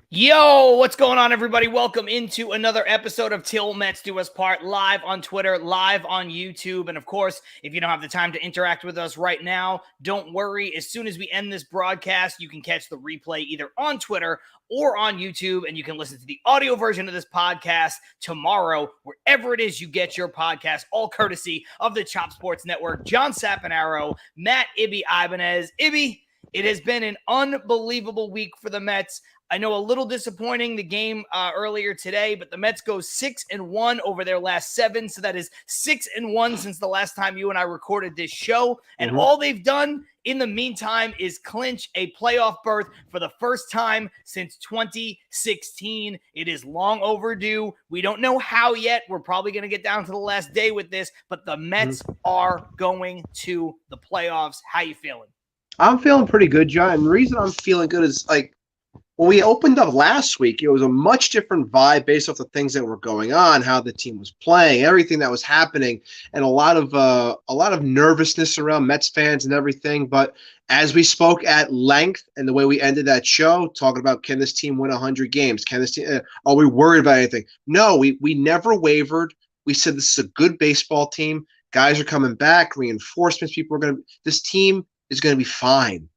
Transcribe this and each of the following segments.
Yo, what's going on, everybody? Welcome into another episode of Till Mets Do Us Part, live on Twitter, live on YouTube. And of course, if you don't have the time to interact with us right now, don't worry. As soon as we end this broadcast, you can catch the replay either on Twitter or on YouTube, and you can listen to the audio version of this podcast tomorrow, wherever it is you get your podcast, all courtesy of the Chop Sports Network. John Sapanaro, Matt Ibby Ibanez. Ibby, it has been an unbelievable week for the Mets. I know a little disappointing, the game earlier today, but the Mets go 6-1 over their last 7. So that is 6-1 since the last time you and I recorded this show. And all they've done in the meantime is clinch a playoff berth for the first time since 2016. It is long overdue. We don't know how yet. We're probably going to get down to the last day with this, but the Mets are going to the playoffs. How you feeling? I'm feeling pretty good, John. And the reason I'm feeling good is when we opened up last week, it was a much different vibe based off the things that were going on, how the team was playing, everything that was happening, and a lot of nervousness around Mets fans and everything. But as we spoke at length and the way we ended that show, talking about can this team win 100 games? Can this team? Are we worried about anything? No, we never wavered. We said this is a good baseball team. Guys are coming back, reinforcements. This team is going to be fine.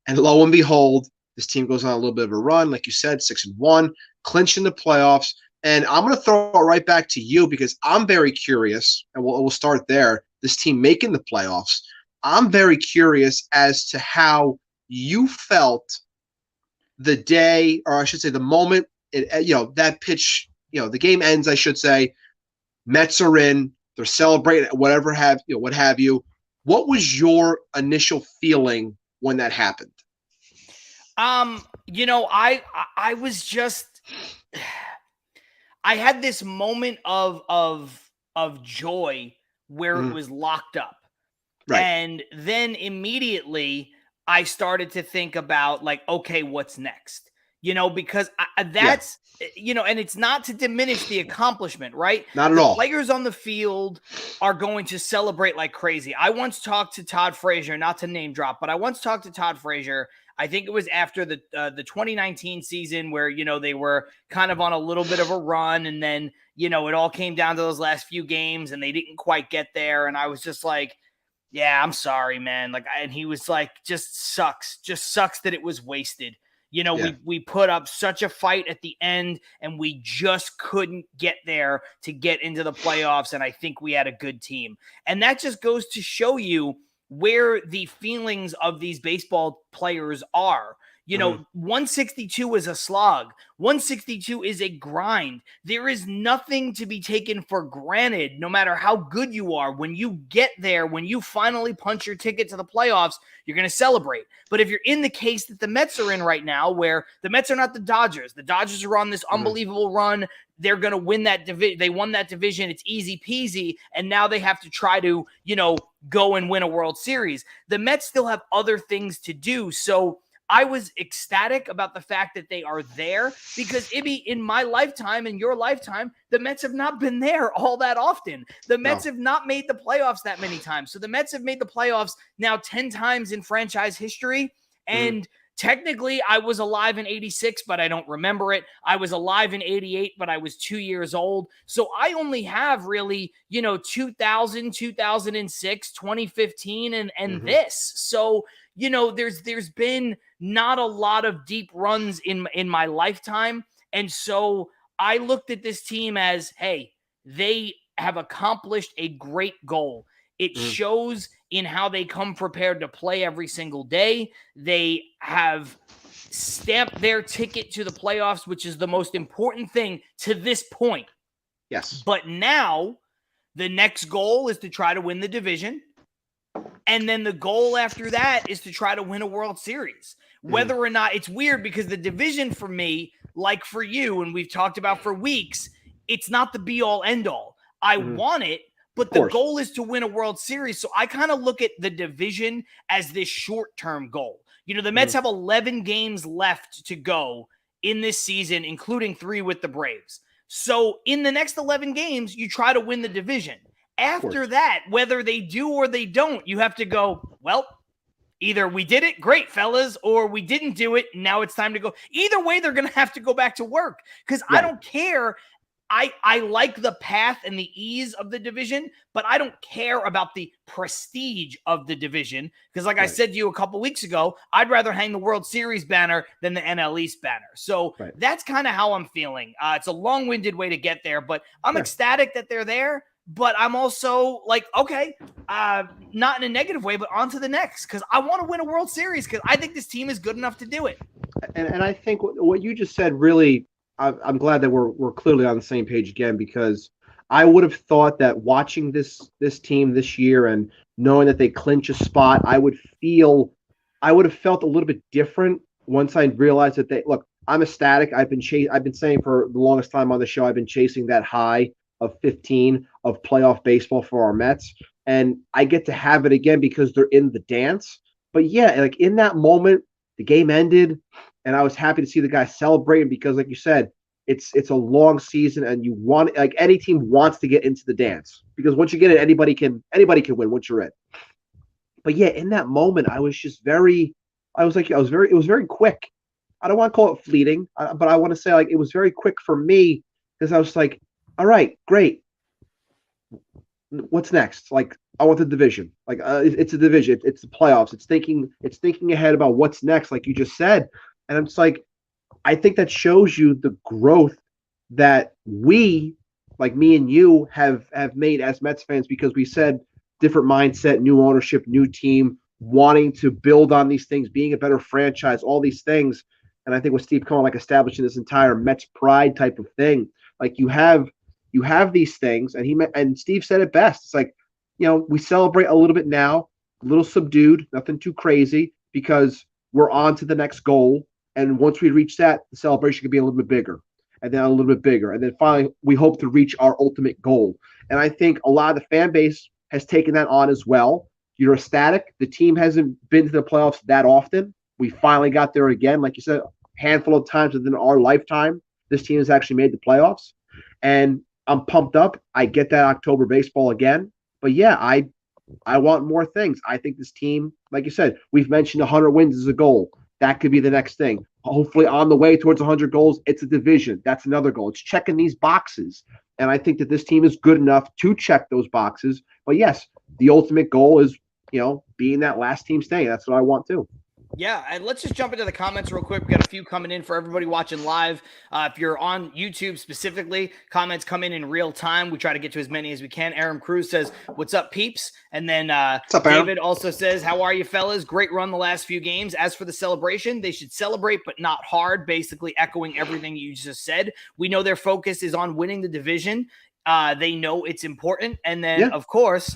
And lo and behold, this team goes on a little bit of a run, like you said, 6-1, clinching the playoffs. And I'm going to throw it right back to you because I'm very curious, and we'll start there, this team making the playoffs. I'm very curious as to how you felt the day, or I should say the moment, that pitch, the game ends, I should say. Mets are in, they're celebrating, what have you. What was your initial feeling when that happened? I was just, I had this moment of joy where it was locked up. Right. And then immediately I started to think about okay, what's next? Because that's, and it's not to diminish the accomplishment, right? Not at all. Players on the field are going to celebrate like crazy. I once talked to Todd Frazier, not to name drop, but I once talked to Todd Frazier. I think it was after the 2019 season where, they were kind of on a little bit of a run. And then, it all came down to those last few games and they didn't quite get there. And I was just like, yeah, I'm sorry, man. And he was like, just sucks that it was wasted. We put up such a fight at the end and we just couldn't get there to get into the playoffs. And I think we had a good team. And that just goes to show you where the feelings of these baseball players are. 162 is a slog. 162 is a grind. There is nothing to be taken for granted, no matter how good you are. When you get there, when you finally punch your ticket to the playoffs, you're going to celebrate. But if you're in the case that the Mets are in right now, where the Mets are not the Dodgers are on this unbelievable run. They're going to win that division. They won that division. It's easy peasy. And now they have to try to, go and win a World Series. The Mets still have other things to do. So I was ecstatic about the fact that they are there because, Ibby, in my lifetime, in your lifetime, the Mets have not been there all that often. The Mets have not made the playoffs that many times. So the Mets have made the playoffs now 10 times in franchise history. And technically, I was alive in 86, but I don't remember it. I was alive in 88, but I was 2 years old. So I only have really, 2000, 2006, 2015, and this. So, there's been not a lot of deep runs in my lifetime. And so I looked at this team as, hey, they have accomplished a great goal. It shows in how they come prepared to play every single day. They have stamped their ticket to the playoffs, which is the most important thing to this point. Yes. But now the next goal is to try to win the division. And then the goal after that is to try to win a World Series. Whether or not, it's weird because the division for me, like for you, and we've talked about for weeks, it's not the be-all, end-all. I want it, but the goal is to win a World Series. So I kind of look at the division as this short-term goal. The Mets have 11 games left to go in this season, including 3 with the Braves. So in the next 11 games, you try to win the division. After that, whether they do or they don't, you have to go, well, Either we did it, great, fellas, or we didn't do it, now it's time to go. Either way, they're going to have to go back to work because I don't care. I like the path and the ease of the division, but I don't care about the prestige of the division because, like I said to you a couple weeks ago, I'd rather hang the World Series banner than the NL East banner. So that's kind of how I'm feeling. It's a long-winded way to get there, but I'm ecstatic that they're there. But I'm also like, okay, not in a negative way, but on to the next because I want to win a World Series because I think this team is good enough to do it. And I think what you just said really, I'm glad that we're clearly on the same page again because I would have thought that watching this team this year and knowing that they clinch a spot, I would have felt a little bit different once I realized that look. I'm ecstatic. I've been saying for the longest time on the show, I've been chasing that high of 15 of playoff baseball for our Mets. And I get to have it again because they're in the dance. But yeah, like in that moment, the game ended and I was happy to see the guys celebrating because like you said, it's a long season and you want like any team wants to get into the dance because once you get it, anybody can win once you're in. But yeah, in that moment, it was very quick. I don't want to call it fleeting, but I want to say like it was very quick for me because I was like, all right, great. What's next? Like, I want the division. Like, it's a division. It's the playoffs. It's thinking ahead about what's next, like you just said. And I'm just like, I think that shows you the growth that we, like me and you, have made as Mets fans because we said different mindset, new ownership, new team, wanting to build on these things, being a better franchise, all these things. And I think with Steve Cohen, like establishing this entire Mets pride type of thing, like you have these things, and Steve said it best. It's like, we celebrate a little bit now, a little subdued, nothing too crazy, because we're on to the next goal. And once we reach that, the celebration can be a little bit bigger, and then a little bit bigger. And then finally, we hope to reach our ultimate goal. And I think a lot of the fan base has taken that on as well. You're ecstatic. The team hasn't been to the playoffs that often. We finally got there again. Like you said, a handful of times within our lifetime, this team has actually made the playoffs. And I'm pumped up. I get that October baseball again. But yeah, I want more things. I think this team, like you said, we've mentioned 100 wins as a goal. That could be the next thing. Hopefully on the way towards 100 goals, it's a division. That's another goal. It's checking these boxes. And I think that this team is good enough to check those boxes. But yes, the ultimate goal is, being that last team staying. That's what I want too. Yeah, and let's just jump into the comments real quick. We got a few coming in for everybody watching live. If you're on YouTube specifically, comments come in real time. We try to get to as many as we can. Aaron Cruz says, "What's up, peeps?" And then What's up, David also says, "How are you, fellas? Great run the last few games. As for the celebration, they should celebrate, but not hard." Basically echoing everything you just said. We know their focus is on winning the division. They know it's important. And then, of course,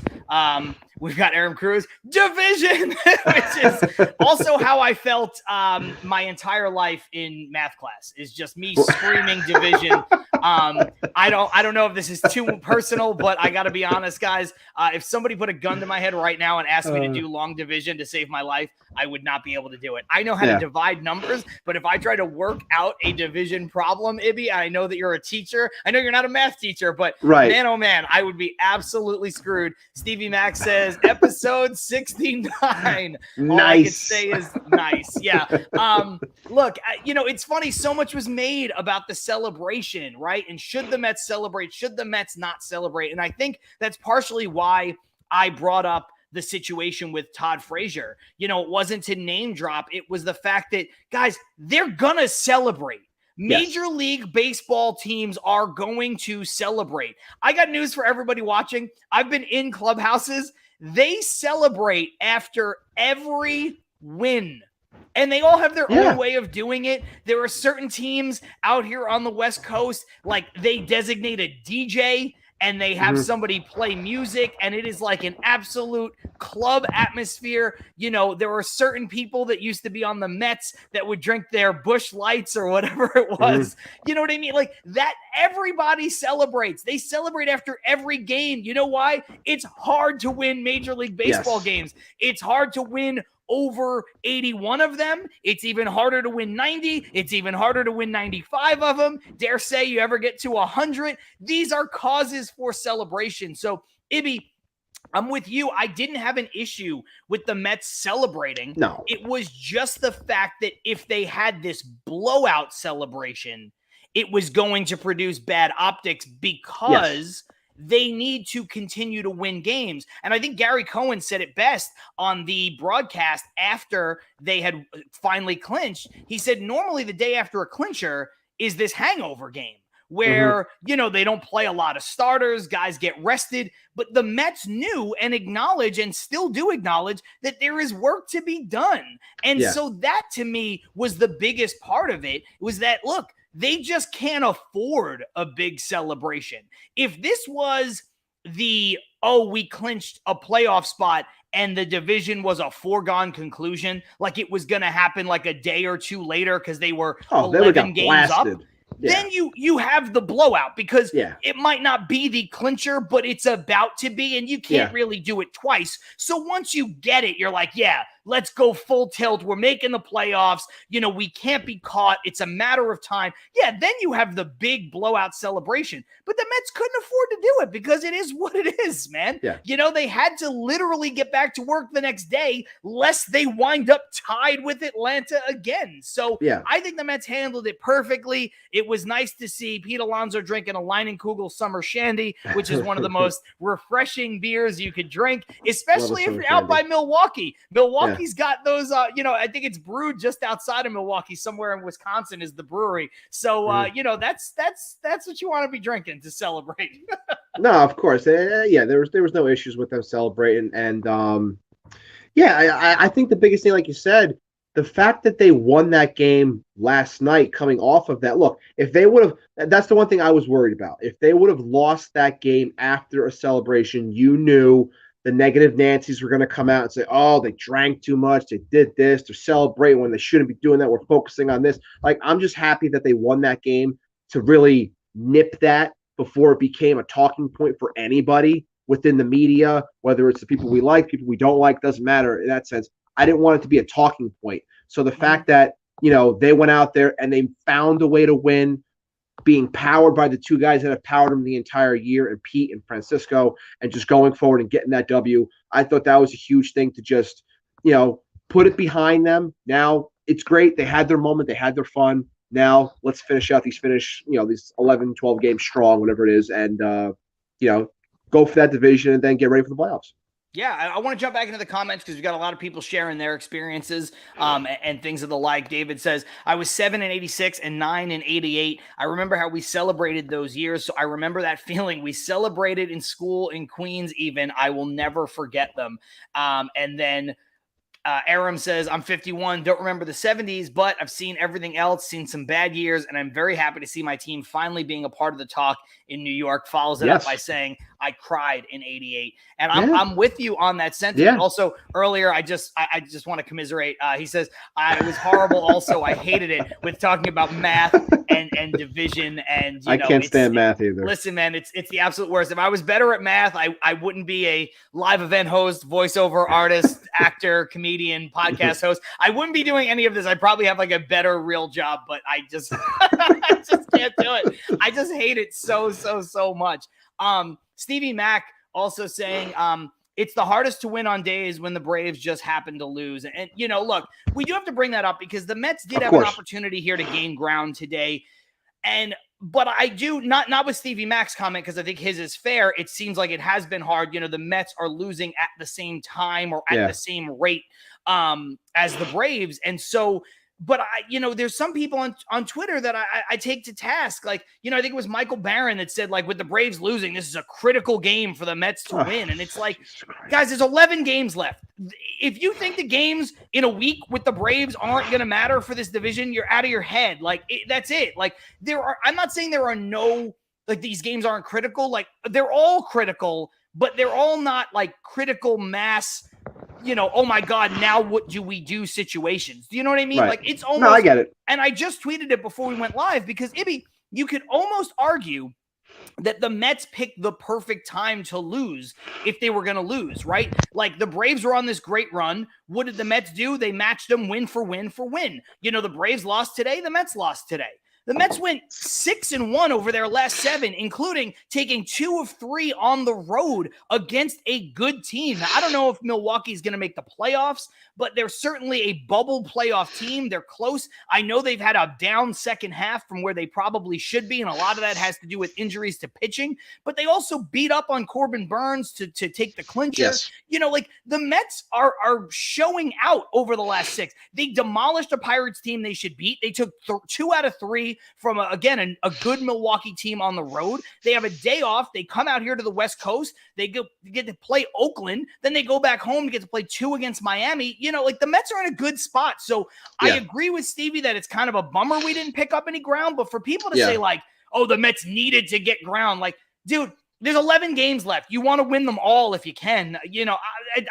we've got Aaron Cruz, division, which is also how I felt my entire life in math class, is just me screaming division. I don't know if this is too personal, but I got to be honest, guys. If somebody put a gun to my head right now and asked me to do long division to save my life, I would not be able to do it. I know how to divide numbers, but if I try to work out a division problem, Ibby, I know that you're a teacher. I know you're not a math teacher, but man, oh man, I would be absolutely screwed. Stevie Mack says, episode 69. Nice. All I can say is nice. Yeah. Look, it's funny. So much was made about the celebration, right? And should the Mets celebrate? Should the Mets not celebrate? And I think that's partially why I brought up the situation with Todd Frazier. It wasn't to name drop. It was the fact that, guys, they're going to celebrate. Major League Baseball teams are going to celebrate. I got news for everybody watching. I've been in clubhouses. They celebrate after every win. And they all have their own way of doing it. There are certain teams out here on the West Coast, like they designate a DJ and they have somebody play music, and it is like an absolute club atmosphere. There were certain people that used to be on the Mets that would drink their Busch Lights or whatever it was. You know what I mean? Like that, everybody celebrates. They celebrate after every game. You know why? It's hard to win Major League Baseball games. It's hard to win over 81 of them. It's even harder to win 90. It's even harder to win 95 of them. Dare say you ever get to 100. These are causes for celebration. So, Ibby, I'm with you. I didn't have an issue with the Mets celebrating. No. It was just the fact that if they had this blowout celebration, it was going to produce bad optics because they need to continue to win games. And I think Gary Cohen said it best on the broadcast after they had finally clinched. He said, normally the day after a clincher is this hangover game where, they don't play a lot of starters, guys get rested, but the Mets knew and acknowledge and still do acknowledge that there is work to be done. And so that to me was the biggest part of it, was that, look, they just can't afford a big celebration. If this was we clinched a playoff spot and the division was a foregone conclusion, like it was going to happen like a day or two later because they were 11 games up, then you have the blowout because it might not be the clincher, but it's about to be, and you can't really do it twice. So once you get it, you're like, let's go full tilt. We're making the playoffs. We can't be caught. It's a matter of time. Then you have the big blowout celebration. But the Mets couldn't afford to do it because it is what it is, man. They had to literally get back to work the next day lest they wind up tied with Atlanta again. So I think the Mets handled it perfectly. It was nice to see Pete Alonso drinking a Leinenkugel Summer Shandy, which is one of the most refreshing beers you could drink, especially if you're out by Milwaukee. Milwaukee's got those, I think it's brewed just outside of Milwaukee, somewhere in Wisconsin is the brewery. So, that's what you want to be drinking to celebrate. No, of course. There was no issues with them celebrating. And, I think the biggest thing, like you said, the fact that they won that game last night coming off of that. Look, if they would have, that's the one thing I was worried about. If they would have lost that game after a celebration, you knew the negative Nancy's were going to come out and say, oh, they drank too much. They did this. They're celebrating when they shouldn't be doing that. We're focusing on this. Like, I'm just happy that they won that game to really nip that before it became a talking point for anybody within the media, whether it's the people we like, people we don't like, doesn't matter in that sense. I didn't want it to be a talking point. So the fact that, they went out there and they found a way to win, being powered by the two guys that have powered them the entire year, and Pete and Francisco, and just going forward and getting that W, I thought that was a huge thing to just, put it behind them. Now it's great. They had their moment. They had their fun. Now let's finish out these 11, 12 games strong, whatever it is, and, go for that division and then get ready for the playoffs. Yeah, I want to jump back into the comments because we've got a lot of people sharing their experiences and things of the like. David says, I was 7 in 86 and 9 in 88. I remember how we celebrated those years. So I remember that feeling. We celebrated in school in Queens even. I will never forget them. And then Aram says, I'm 51, don't remember the 70s, but I've seen everything else, seen some bad years, and I'm very happy to see my team finally being a part of the talk in New York. Follows it up by saying, I cried in 88. And I'm with you on that sentiment. Also, earlier, I just want to commiserate. He says, it was horrible also. I hated it with talking about math and division. And I can't stand math either. Listen, man, it's the absolute worst. If I was better at math, I wouldn't be a live event host, voiceover artist, actor, comedian, podcast host. I wouldn't be doing any of this. I'd probably have like a better real job, but I just I just can't do it. I just hate it so much. Stevie Mack also saying, it's the hardest to win on days when the Braves just happen to lose. And, look, we do have to bring that up because the Mets did have an opportunity here to gain ground today. But I do not with Stevie Mack's comment, because I think his is fair. It seems like it has been hard. The Mets are losing at the same time or at the same rate as the Braves. And so, but there's some people on Twitter that I take to task. Like, I think it was Michael Barron that said, like, with the Braves losing, this is a critical game for the Mets to win. And it's like, guys, there's 11 games left. If you think the games in a week with the Braves aren't going to matter for this division, you're out of your head. Like, that's it. Like, I'm not saying there are no, like, these games aren't critical. Like, they're all critical, but they're all not like critical mass, oh my God, now what do we do situations? Do you know what I mean? Right. Like, it's almost, no, I get it. And I just tweeted it before we went live because Ibby, you could almost argue that the Mets picked the perfect time to lose if they were going to lose, right? Like, the Braves were on this great run. What did the Mets do? They matched them win for win for win. The Braves lost today. The Mets lost today. The Mets went 6-1 over their last 7, including taking 2 of 3 on the road against a good team. Now, I don't know if Milwaukee's going to make the playoffs, but they're certainly a bubble playoff team. They're close. I know they've had a down second half from where they probably should be, and a lot of that has to do with injuries to pitching, but they also beat up on Corbin Burns to take the clincher. Yes. Like the Mets are showing out over the last 6. They demolished a Pirates team they should beat. They took 2 out of 3 from, a good Milwaukee team on the road. They have a day off. They come out here to the West Coast. They get to play Oakland. Then they go back home to get to play 2 against Miami. The Mets are in a good spot. So I agree with Stevie that it's kind of a bummer we didn't pick up any ground. But for people to say the Mets needed to get ground, dude, there's 11 games left. You want to win them all if you can.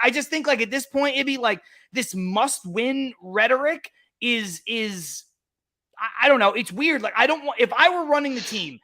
I just think at this point, it'd be this must-win rhetoric is I don't know. It's weird. I don't want, if I were running the team,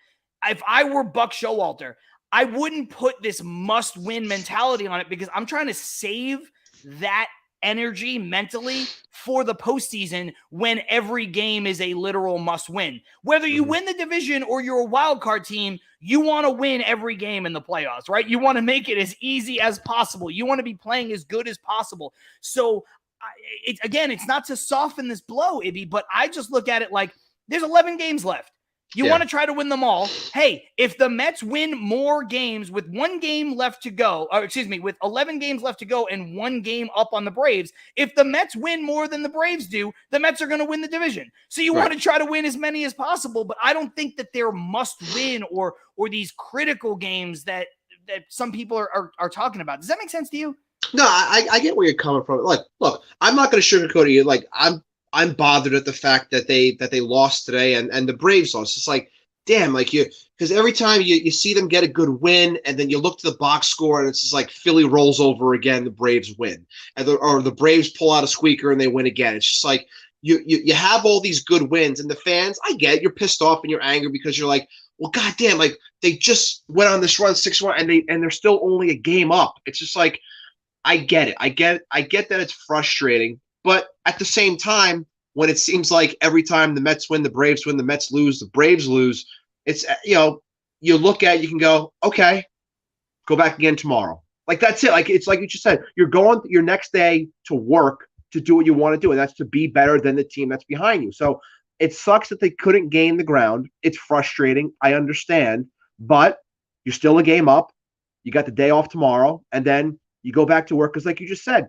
if I were Buck Showalter, I wouldn't put this must-win mentality on it because I'm trying to save that energy mentally for the postseason when every game is a literal must-win. Whether you win the division or you're a wild card team, you want to win every game in the playoffs, right? You want to make it as easy as possible. You want to be playing as good as possible. So it's not to soften this blow, Ibby, but I just look at it like there's 11 games left. You want to try to win them all. Hey, if the Mets win more games with 1 game left to go, with 11 games left to go and 1 game up on the Braves, if the Mets win more than the Braves do, the Mets are going to win the division. So you want to try to win as many as possible, but I don't think that they're must win or these critical games that some people are talking about. Does that make sense to you? No, I get where you're coming from. Look, I'm not going to sugarcoat you. I'm bothered at the fact that they lost today and the Braves lost. It's damn, because every time you see them get a good win and then you look to the box score and it's just Philly rolls over again, the Braves win, or the Braves pull out a squeaker and they win again. It's just you have all these good wins and the fans, I get it, you're pissed off and you're angry because you're well, goddamn, they just went on this run 6-1 and they're still only a game up. It's just I get it. I get that it's frustrating, but at the same time, when it seems like every time the Mets win, the Braves win, the Mets lose, the Braves lose, it's you look at it, you can go, okay, go back again tomorrow. That's it. It's like you just said, you're going your next day to work to do what you want to do, and that's to be better than the team that's behind you. So it sucks that they couldn't gain the ground. It's frustrating. I understand, but you're still a game up. You got the day off tomorrow, and then you go back to work because, like you just said,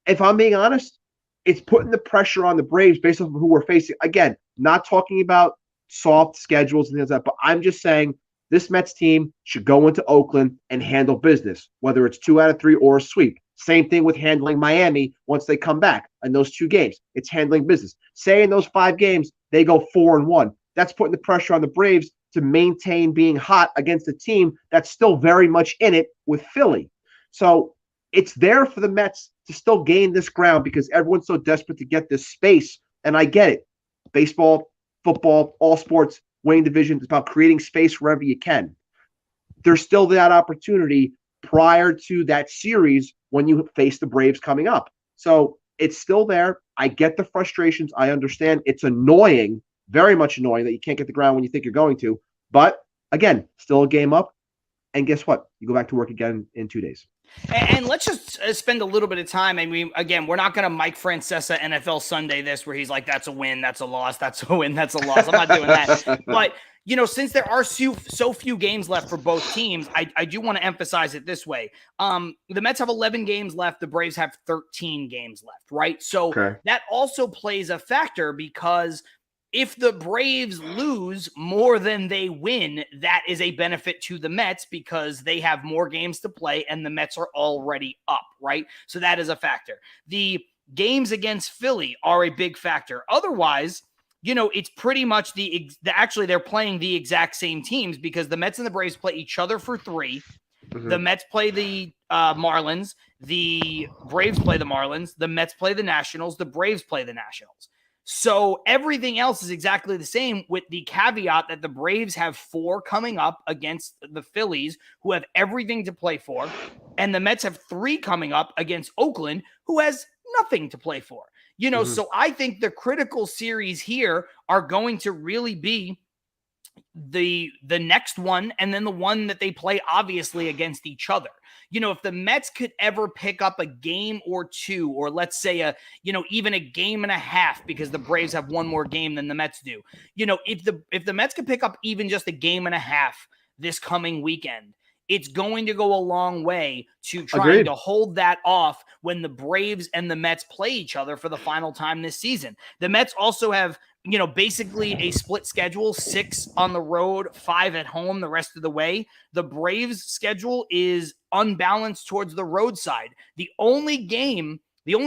if I'm being honest, it's putting the pressure on the Braves based on who we're facing. Again, not talking about soft schedules and things like that, but I'm just saying this Mets team should go into Oakland and handle business, whether it's 2 out of 3 or a sweep. Same thing with handling Miami once they come back in those 2 games. It's handling business. Say in those 5 games, they go 4-1. That's putting the pressure on the Braves to maintain being hot against a team that's still very much in it with Philly. So it's there for the Mets to still gain this ground because everyone's so desperate to get this space. And I get it. Baseball, football, all sports, winning divisions, it's about creating space wherever you can. There's still that opportunity prior to that series when you face the Braves coming up. So it's still there. I get the frustrations. I understand. It's annoying, very much annoying that you can't get the ground when you think you're going to. But again, still a game up. And guess what? You go back to work again in 2 days. And let's just spend a little bit of time. I mean, again, we're not going to Mike Francesa NFL Sunday this where he's like, that's a win, that's a loss, that's a win, that's a loss. I'm not doing that. But, since there are so few games left for both teams, I do want to emphasize it this way. The Mets have 11 games left. The Braves have 13 games left, right? So that also plays a factor because if the Braves lose more than they win, that is a benefit to the Mets because they have more games to play and the Mets are already up, right? So that is a factor. The games against Philly are a big factor. Otherwise, it's pretty much actually they're playing the exact same teams because the Mets and the Braves play each other for 3. Mm-hmm. The Mets play the Marlins. The Braves play the Marlins. The Mets play the Nationals. The Braves play the Nationals. So everything else is exactly the same with the caveat that the Braves have 4 coming up against the Phillies, who have everything to play for, and the Mets have 3 coming up against Oakland, who has nothing to play for. So I think the critical series here are going to really be the next one, and then the one that they play obviously against each other. If the Mets could ever pick up a game or two, or let's say even a game and a half, because the Braves have one more game than the Mets do. If the Mets could pick up even just a game and a half this coming weekend, it's going to go a long way to trying to hold that off when the Braves and the Mets play each other for the final time this season. The Mets also have basically a split schedule, 6 on the road, 5 at home the rest of the way. The Braves' schedule is unbalanced towards the road side. The only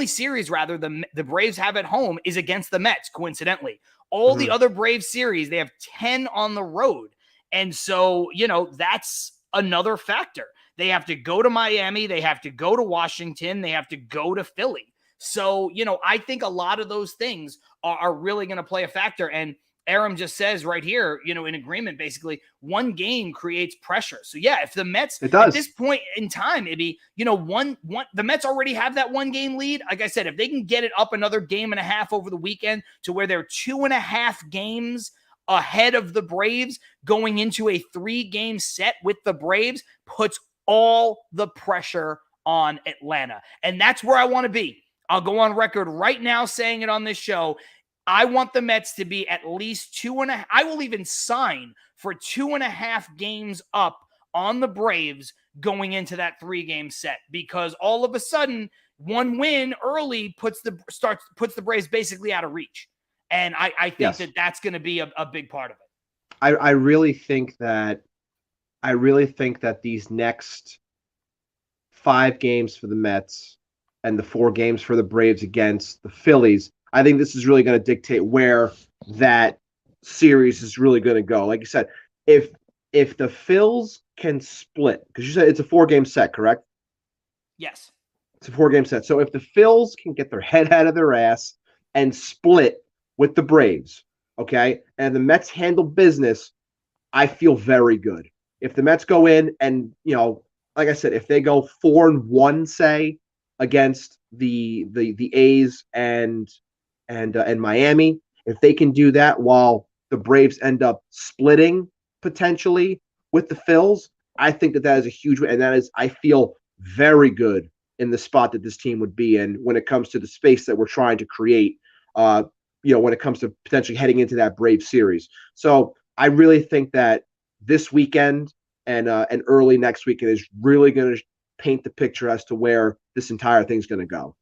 series the Braves have at home is against the Mets, coincidentally. All the other Braves series, they have 10 on the road. And so, that's another factor. They have to go to Miami. They have to go to Washington. They have to go to Philly. So, I think a lot of those things are really going to play a factor. And Aram just says right here, in agreement, basically, one game creates pressure. So, yeah, if the Mets, at this point in time, it'd be, the Mets already have that 1 game lead. Like I said, if they can get it up another game and a half over the weekend to where they're 2.5 games ahead of the Braves going into a 3-game set with the Braves, puts all the pressure on Atlanta. And that's where I want to be. I'll go on record right now saying it on this show. I want the Mets to be at least 2.5. I will even sign for 2.5 games up on the Braves going into that 3-game set, because all of a sudden 1 win early puts the Braves basically out of reach. And I think that that's going to be a big part of it. I really think that these next 5 games for the Mets and the 4 games for the Braves against the Phillies, I think this is really going to dictate where that series is really going to go. Like you said, if the Phils can split, because you said it's a 4-game set, correct? Yes. It's a 4-game set. So if the Phils can get their head out of their ass and split with the Braves, okay, and the Mets handle business, I feel very good. If the Mets go in and, like I said, if they go 4-1, say, against the A's and Miami, if they can do that while the Braves end up splitting potentially with the Phils, I think that is a huge win, and that is, I feel very good in the spot that this team would be in when it comes to the space that we're trying to create. When it comes to potentially heading into that Brave series. So I really think that this weekend and early next weekend is really going to paint the picture as to where this entire thing's going to go.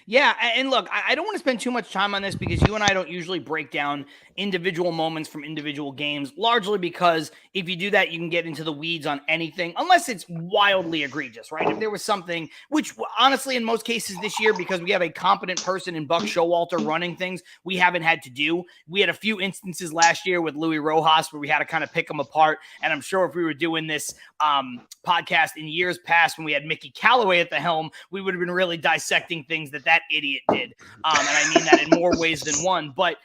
Yeah, and look, I don't want to spend too much time on this because you and I don't usually break down individual moments from individual games, largely because if you do that, you can get into the weeds on anything, unless it's wildly egregious, right? If there was something, which honestly, in most cases this year, because we have a competent person in Buck Showalter running things, we haven't had to do. We had a few instances last year with Louis Rojas where we had to kind of pick them apart, and I'm sure if we were doing this podcast in years past when we had Mickey Callaway at the helm, we would have been really dissecting things that idiot did. And I mean that in more ways than one. But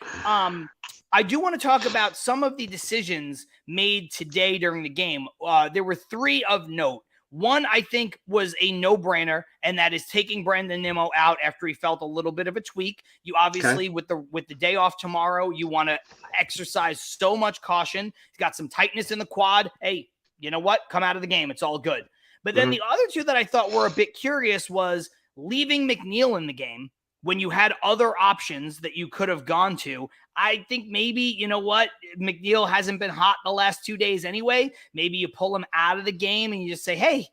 I do want to talk about some of the decisions made today during the game. There were 3 of note. One, I think, was a no-brainer, and that is taking Brandon Nimmo out after he felt a little bit of a tweak. You obviously, with the day off tomorrow, you want to exercise so much caution. He's got some tightness in the quad. Hey, you know what? Come out of the game. It's all good. But then the other 2 that I thought were a bit curious was leaving McNeil in the game when you had other options that you could have gone to. I think maybe, McNeil hasn't been hot the last 2 days anyway. Maybe you pull him out of the game and you just say, hey,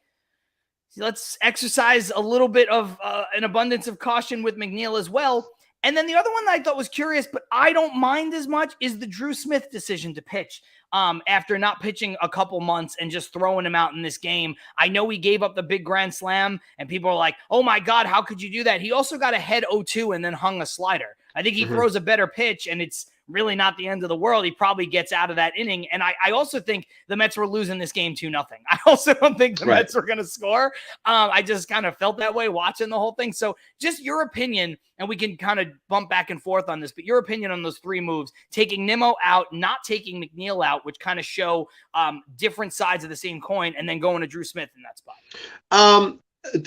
let's exercise a little bit of an abundance of caution with McNeil as well. And then the other one that I thought was curious, but I don't mind as much, is the Drew Smith decision to pitch after not pitching a couple months and just throwing him out in this game. I know he gave up the big grand slam, and people are like, oh my God, how could you do that? He also got ahead 0-2 and then hung a slider. I think he throws a better pitch, and it's really not the end of the world. He probably gets out of that inning. And I also think the Mets were losing this game 2-0. I also don't think the Mets were going to score. I just kind of felt that way watching the whole thing. So just your opinion, and we can kind of bump back and forth on this, but your opinion on those 3 moves, taking Nimmo out, not taking McNeil out, which kind of show different sides of the same coin, and then going to Drew Smith in that spot.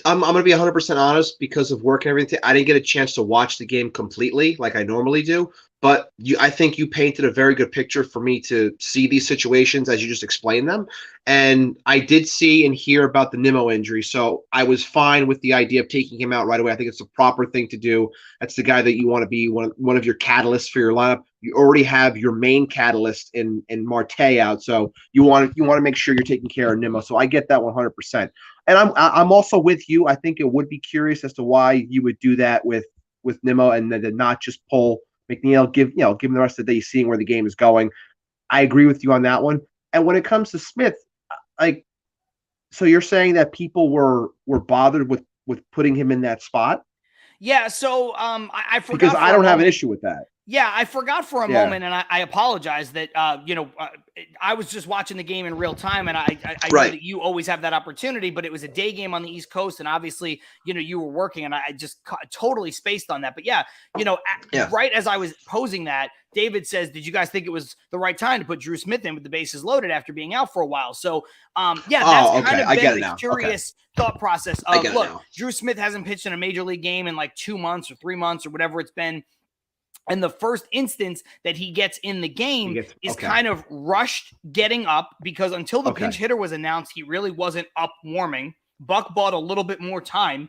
I'm going to be 100% honest because of work and everything. I didn't get a chance to watch the game completely like I normally do. But I think you painted a very good picture for me to see these situations as you just explained them. And I did see and hear about the Nimmo injury. So I was fine with the idea of taking him out right away. I think it's the proper thing to do. That's the guy that you want to be one of your catalysts for your lineup. You already have your main catalyst in Marte out. So you want to make sure you're taking care of Nimmo. So I get that 100%. And I'm also with you. I think it would be curious as to why you would do that with Nimmo and then not just pull McNeil. Give him the rest of the day, seeing where the game is going. I agree with you on that one. And when it comes to Smith, like, so you're saying that people were bothered with putting him in that spot? Yeah. So I forgot because I don't have an issue with that. Yeah, I forgot for a moment, and I apologize that I was just watching the game in real time, and I know that you always have that opportunity, but it was a day game on the East Coast, and obviously, you were working, and I just totally spaced on that. But right as I was posing that, David says, "Did you guys think it was the right time to put Drew Smith in with the bases loaded after being out for a while?" So, that's kind of been the curious thought process of, look, Drew Smith hasn't pitched in a major league game in like 2 months or 3 months or whatever it's been. And the first instance that he gets in the game is kind of rushed getting up because until the pinch hitter was announced, he really wasn't up warming. Buck bought a little bit more time.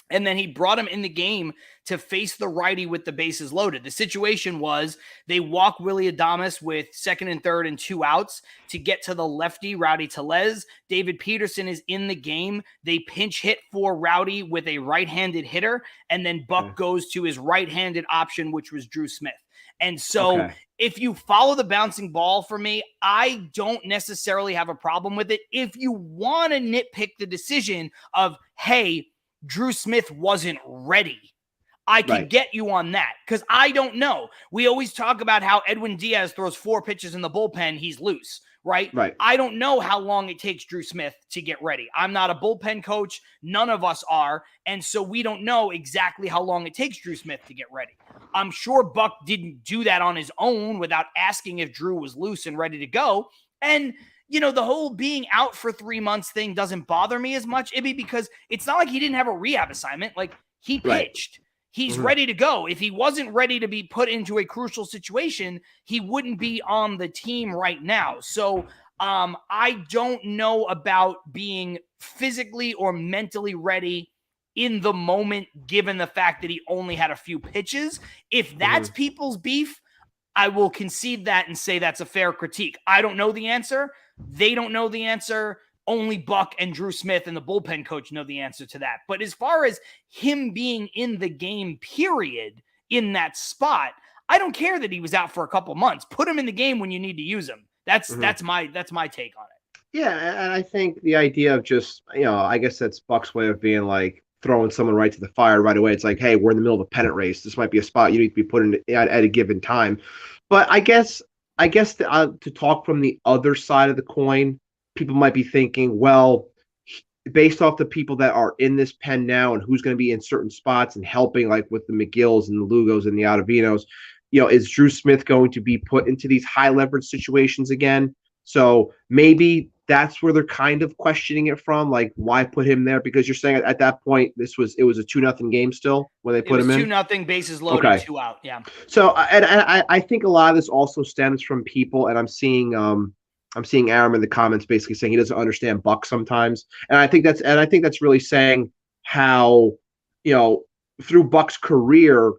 And then he brought him in the game to face the righty with the bases loaded. The situation was they walk Willy Adames with second and third and 2 outs to get to the lefty, Rowdy Tellez. David Peterson is in the game. They pinch hit for Rowdy with a right-handed hitter, and then Buck goes to his right-handed option, which was Drew Smith. And so if you follow the bouncing ball for me, I don't necessarily have a problem with it. If you want to nitpick the decision of, hey, Drew Smith wasn't ready, I could get you on that because I don't know. We always talk about how Edwin Diaz throws 4 pitches in the bullpen, he's loose, right? I don't know how long it takes Drew Smith to get ready. I'm not a bullpen coach. None of us are. And so we don't know exactly how long it takes Drew Smith to get ready. I'm sure Buck didn't do that on his own without asking if Drew was loose and ready to go. And the whole being out for 3 months thing doesn't bother me as much, Ibby, because it's not like he didn't have a rehab assignment. Like, he pitched. He's ready to go. If he wasn't ready to be put into a crucial situation, he wouldn't be on the team right now. So I don't know about being physically or mentally ready in the moment, given the fact that he only had a few pitches. If that's people's beef, I will concede that and say that's a fair critique. I don't know the answer. They don't know the answer. Only Buck and Drew Smith and the bullpen coach know the answer to that. But as far as him being in the game, period, in that spot, I don't care that he was out for a couple months. Put him in the game when you need to use him. That's my take on it. Yeah, and I think the idea of just, I guess that's Buck's way of being like throwing someone right to the fire right away. It's like, hey, we're in the middle of a pennant race. This might be a spot you need to be put in at a given time. But I guess to talk from the other side of the coin, people might be thinking, well, based off the people that are in this pen now and who's going to be in certain spots and helping, like with the McGills and the Lugos and the Ottavinos, is Drew Smith going to be put into these high leverage situations again? So maybe that's where they're kind of questioning it from, like, why put him there? Because you're saying at that point it was a 2-0 game still when they put him in. 2-0, bases loaded, 2 out. Yeah. So and I think a lot of this also stems from people, and I'm seeing Aram in the comments basically saying he doesn't understand Buck sometimes, and I think that's really saying how, through Buck's career,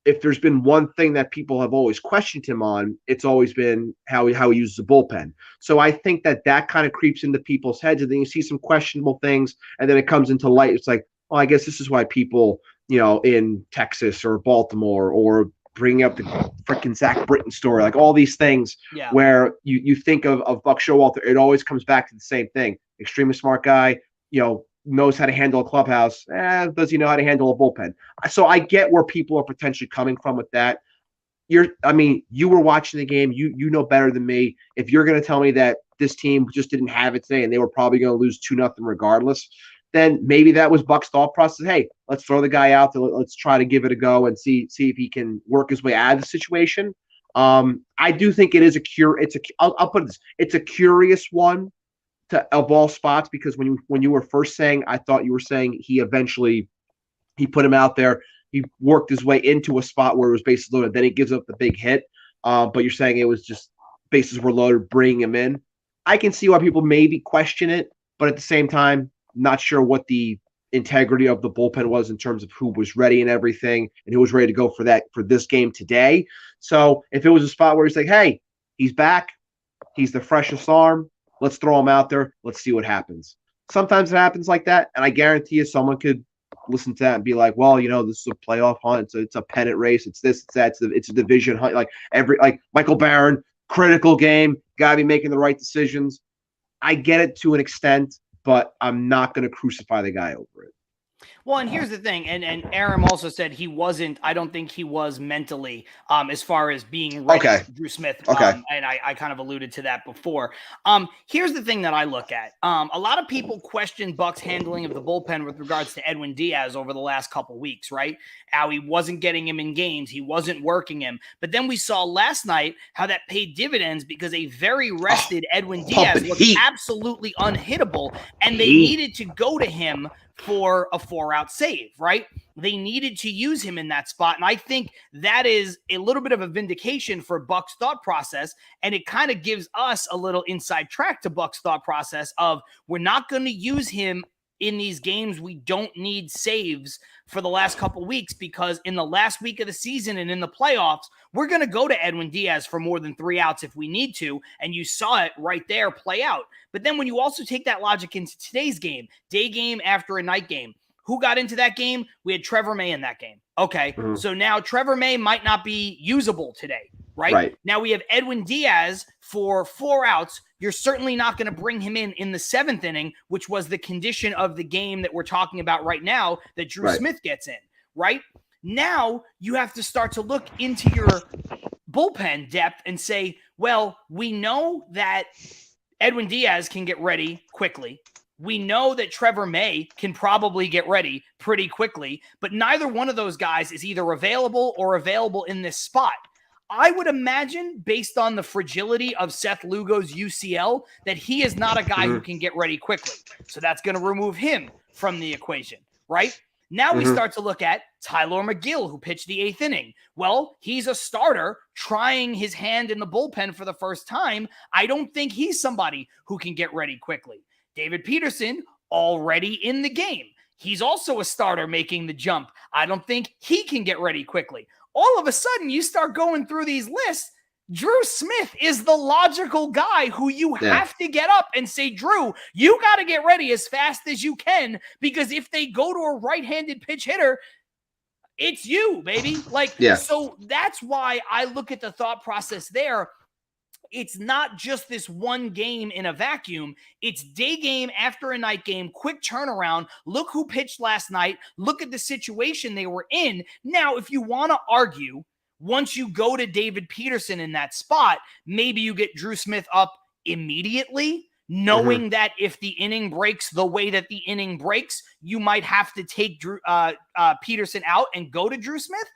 if there's been one thing that people have always questioned him on, it's always been how he uses the bullpen. So I think that kind of creeps into people's heads, and then you see some questionable things, and then it comes into light. It's like, well, I guess this is why people, in Texas or Baltimore, or bringing up the freaking Zach Britton story, like all these things where you think of Buck Showalter, it always comes back to the same thing. Extremely smart guy, knows how to handle a clubhouse. Does he know how to handle a bullpen? So I get where people are potentially coming from with that. You were watching the game. You know better than me. If you're going to tell me that this team just didn't have it today and they were probably going to lose 2-0 regardless, then maybe that was Buck's thought process. Hey, let's throw the guy out there. Let's try to give it a go and see if he can work his way out of the situation. I do think it is I'll put it this. It's a curious one, of all spots, because when you were first saying, I thought you were saying he put him out there. He worked his way into a spot where it was bases loaded. Then he gives up the big hit. But you're saying it was just bases were loaded, bringing him in. I can see why people maybe question it, but at the same time, not sure what the integrity of the bullpen was in terms of who was ready and everything, and who was ready to go for this game today. So if it was a spot where he's like, hey, he's back, he's the freshest arm, let's throw him out there, let's see what happens. Sometimes it happens like that, and I guarantee you someone could listen to that and be like, well, this is a playoff hunt, it's a pennant race, it's this, it's that, it's a division hunt, like Michael Barron, critical game, gotta be making the right decisions. I get it to an extent, but I'm not going to crucify the guy over it. Well, and here's the thing, and Aram also said I don't think he was mentally, as far as being ready for Drew Smith. Okay. And I kind of alluded to that before. Here's the thing that I look at. A lot of people question Buck's handling of the bullpen with regards to Edwin Diaz over the last couple weeks, right? How he wasn't getting him in games. He wasn't working him. But then we saw last night how that paid dividends because a very rested Edwin Diaz was absolutely unhittable, and they needed to go to him for a 4-out save, right? They needed to use him in that spot. And I think that is a little bit of a vindication for Buck's thought process. And it kind of gives us a little inside track to Buck's thought process of we're not going to use him in these games we don't need saves for the last couple weeks, because in the last week of the season and in the playoffs, we're going to go to Edwin Diaz for more than 3 outs if we need to. And you saw it right there play out. But then when you also take that logic into today's game, day game after a night game, who got into that game? We had Trevor May in that game. Okay. Mm-hmm. So now Trevor May might not be usable today, right? Now we have Edwin Diaz for 4 outs. You're certainly not going to bring him in the 7th inning, which was the condition of the game that we're talking about right now that Drew Smith gets in, right? Now you have to start to look into your bullpen depth and say, well, we know that Edwin Diaz can get ready quickly. We know that Trevor May can probably get ready pretty quickly, but neither one of those guys is either available or available in this spot. I would imagine, based on the fragility of Seth Lugo's UCL, that he is not a guy who can get ready quickly. So that's going to remove him from the equation, right? Now we start to look at Tyler McGill, who pitched the 8th inning. Well, he's a starter trying his hand in the bullpen for the first time. I don't think he's somebody who can get ready quickly. David Peterson, already in the game. He's also a starter making the jump. I don't think he can get ready quickly. All of a sudden, you start going through these lists. Drew Smith is the logical guy who you have to get up and say, Drew, you got to get ready as fast as you can, because if they go to a right-handed pitch hitter, it's you, baby. So that's why I look at the thought process there. It's not just this one game in a vacuum. It's day game after a night game, quick turnaround. Look who pitched last night. Look at the situation they were in. Now, if you want to argue, once you go to David Peterson in that spot, maybe you get Drew Smith up immediately, knowing that if the inning breaks the way that the inning breaks, you might have to take Peterson out and go to Drew Smith.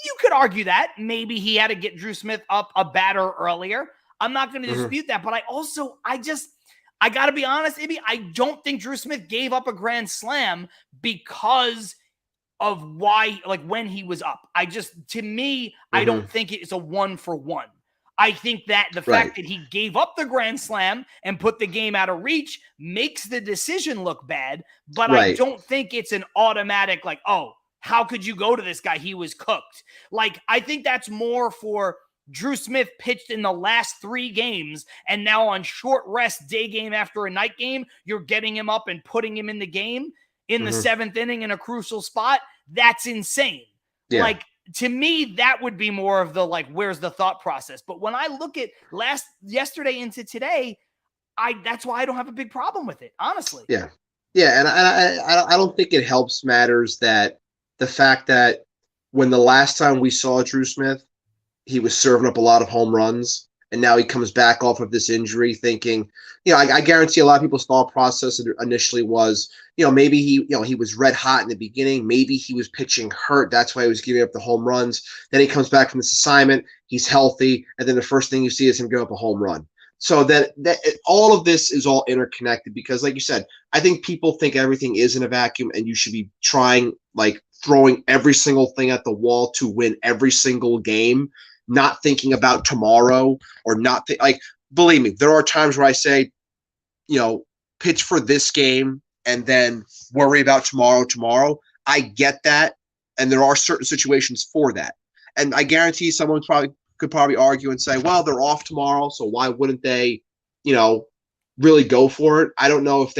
You could argue that. Maybe he had to get Drew Smith up a batter earlier. I'm not going to dispute that, but I got to be honest, Ibby, I don't think Drew Smith gave up a grand slam because of when he was up. I don't think it's a 1-for-1. I think that the fact that he gave up the grand slam and put the game out of reach makes the decision look bad, but I don't think it's an automatic, how could you go to this guy? He was cooked. I think that's more for Drew Smith pitched in the last 3 games, and now on short rest, day game after a night game, you're getting him up and putting him in the game in the 7th inning in a crucial spot. That's insane. Yeah. To me, that would be more of the where's the thought process? But when I look at yesterday into today, that's why I don't have a big problem with it, honestly. Yeah. Yeah, and I don't think it helps matters that the fact that when the last time we saw Drew Smith, he was serving up a lot of home runs, and now he comes back off of this injury thinking, I guarantee a lot of people's thought process initially was, maybe he was red hot in the beginning. Maybe he was pitching hurt. That's why he was giving up the home runs. Then he comes back from this assignment. He's healthy. And then the first thing you see is him give up a home run. So that all of this is all interconnected because, like you said, I think people think everything is in a vacuum, and you should be trying throwing every single thing at the wall to win every single game, not thinking about tomorrow or not believe me, there are times where I say, pitch for this game and then worry about tomorrow. I get that, and there are certain situations for that, and I guarantee someone could probably argue and say, well, they're off tomorrow, so why wouldn't they, really go for it? I don't know if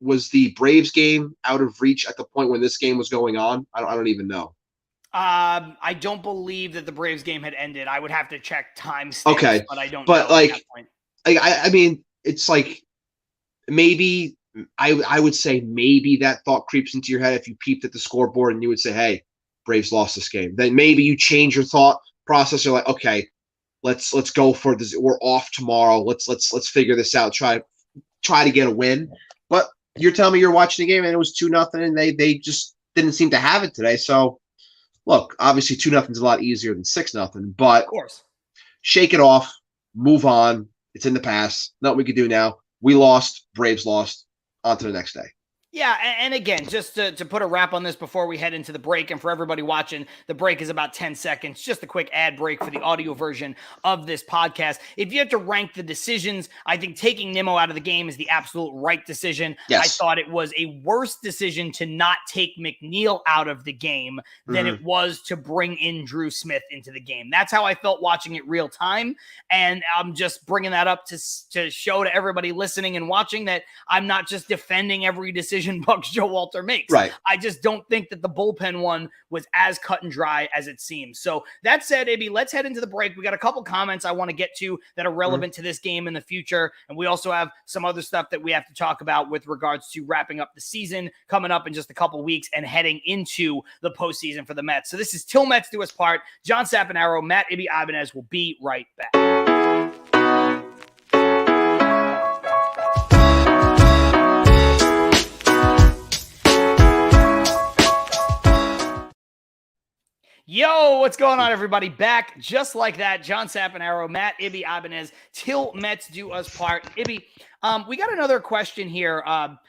was the Braves game out of reach at the point when this game was going on? I don't even know. I don't believe that the Braves game had ended. I would have to check timestamps, okay, but I don't know at that point. I mean, it's maybe I would say maybe that thought creeps into your head if you peeped at the scoreboard and you would say, hey, Braves lost this game. Then maybe you change your thought process. You're like, okay, let's go for this. We're off tomorrow. Let's figure this out. Try to get a win. But you're telling me you're watching the game and it was 2-0 and they just didn't seem to have it today. So look, obviously 2-0 is a lot easier than 6-0, but of course, shake it off, move on. It's in the past. Nothing we could do now. We lost. Braves lost. On to the next day. Yeah, and again, just to put a wrap on this before we head into the break, and for everybody watching, the break is about 10 seconds, just a quick ad break for the audio version of this podcast. If you had to rank the decisions, I think taking Nimmo out of the game is the absolute right decision. Yes. I thought it was a worse decision to not take McNeil out of the game than it was to bring in Drew Smith into the game. That's how I felt watching it real time, and I'm just bringing that up to show to everybody listening and watching that I'm not just defending every decision Bucks Joe Walter makes. Right. I just don't think that the bullpen one was as cut and dry as it seems. So that said, AB, let's head into the break. We got a couple comments I want to get to that are relevant to this game in the future. And we also have some other stuff that we have to talk about with regards to wrapping up the season coming up in just a couple weeks and heading into the postseason for the Mets. So this is Till Mets Do Us Part. John Sapanaro, Matt Ibby Ibanez will be right back. Yo, what's going on, everybody? Back just like that. John Sapanaro, Matt Ibby Ibanez, Till Mets Do Us Part. Ibby, we got another question here.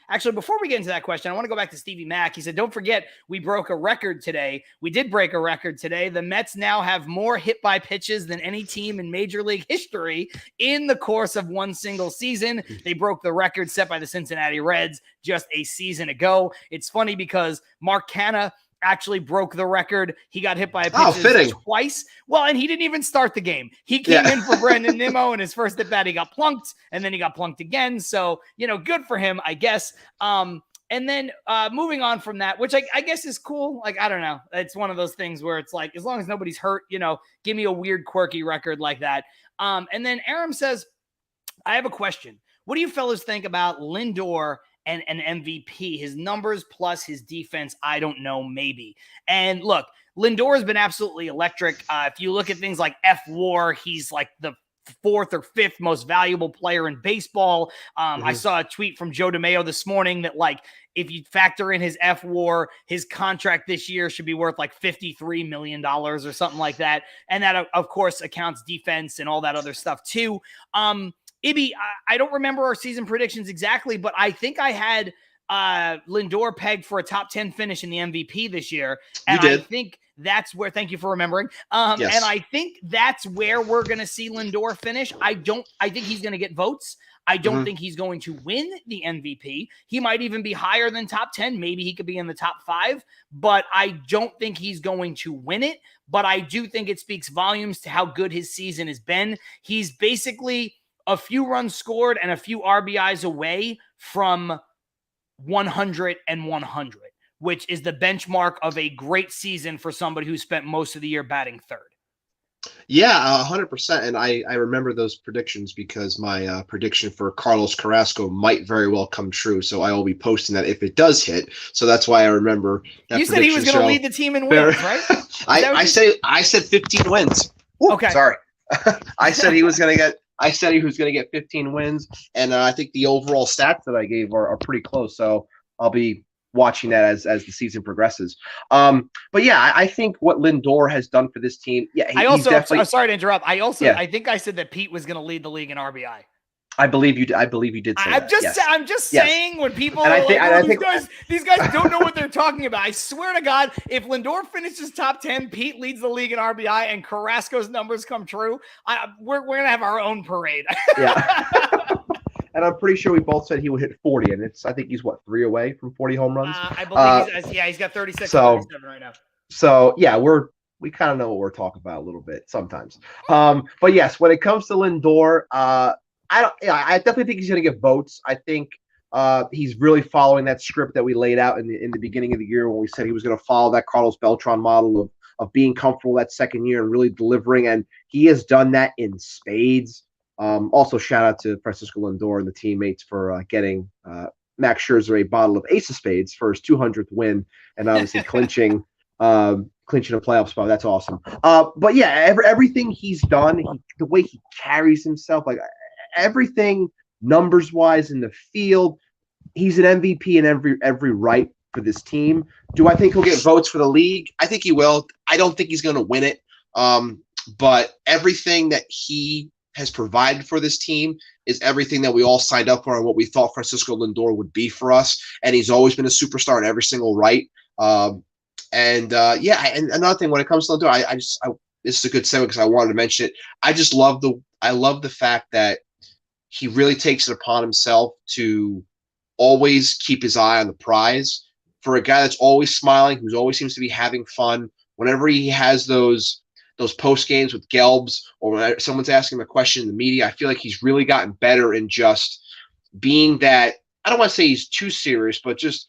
Actually, before we get into that question, I want to go back to Stevie Mack. He said, don't forget, we broke a record today. We did break a record today. The Mets now have more hit-by pitches than any team in Major League history in the course of one single season. They broke the record set by the Cincinnati Reds just a season ago. It's funny because Mark Canha actually broke the record. He got hit by a pitch twice. Well, and he didn't even start the game. He came in for Brandon Nimmo, and his first at bat, he got plunked, and then he got plunked again. So, good for him, I guess. And then moving on from that, which I guess is cool. I don't know. It's one of those things where it's like, as long as nobody's hurt, give me a weird, quirky record like that. And then Aram says, I have a question. What do you fellas think about Lindor and an MVP? His numbers plus his defense, I don't know, maybe. And look, Lindor has been absolutely electric. If you look at things like F-WAR, he's like the fourth or fifth most valuable player in baseball. I saw a tweet from Joe DeMayo this morning that if you factor in his F-WAR, his contract this year should be worth $53 million or something like that. And that, of course, accounts defense and all that other stuff too. Ibby, I don't remember our season predictions exactly, but I think I had Lindor pegged for a top 10 finish in the MVP this year. And I think that's where, thank you for remembering. Yes. And I think that's where we're going to see Lindor finish. I think he's going to get votes. I don't think he's going to win the MVP. He might even be higher than top 10. Maybe he could be in the top 5, but I don't think he's going to win it. But I do think it speaks volumes to how good his season has been. He's basically a few runs scored and a few RBIs away from 100 and 100, which is the benchmark of a great season for somebody who spent most of the year batting third. Yeah, 100%. And I remember those predictions because my prediction for Carlos Carrasco might very well come true. So I will be posting that if it does hit. So that's why I remember that. You said he was going to lead the team in wins, right? I said 15 wins. Ooh, okay. Sorry. I said he was going to get 15 wins, and I think the overall stats that I gave are pretty close. So we'll watching that as the season progresses. But yeah, I think what Lindor has done for this team. Yeah, he's definitely. I'm sorry to interrupt. Yeah. I think I said that Pete was going to lead the league in RBI. I believe you did say that. Yes. I'm just saying when people and are I think these guys don't know what they're talking about. I swear to God, if Lindor finishes top 10, Pete leads the league in RBI, and Carrasco's numbers come true, we're going to have our own parade. Yeah. And I'm pretty sure we both said he would hit 40, and I think he's 3 away from 40 home runs. I believe he's got 36 so, 37 right now. So yeah, we kind of know what we're talking about a little bit sometimes. But yes, when it comes to Lindor, I definitely think he's going to get votes. I think he's really following that script that we laid out in the beginning of the year when we said he was going to follow that Carlos Beltran model of being comfortable that second year and really delivering, and he has done that in spades. Also, shout out to Francisco Lindor and the teammates for getting Max Scherzer a bottle of Ace of Spades for his 200th win, and obviously clinching a playoff spot. That's awesome. But yeah, everything he's done, the way he carries himself, like everything numbers wise in the field, he's an MVP in every right for this team. Do I think he'll get votes for the league? I think he will. I don't think he's going to win it. But everything that he has provided for this team is everything that we all signed up for and what we thought Francisco Lindor would be for us. And he's always been a superstar in every single right. And another thing when it comes to Lindor, this is a good segue because I wanted to mention it. I love the fact that he really takes it upon himself to always keep his eye on the prize. For a guy that's always smiling, who always seems to be having fun, whenever he has those post games with Gelbs or when someone's asking him a question in the media, I feel like he's really gotten better in just being that. I don't want to say he's too serious, but just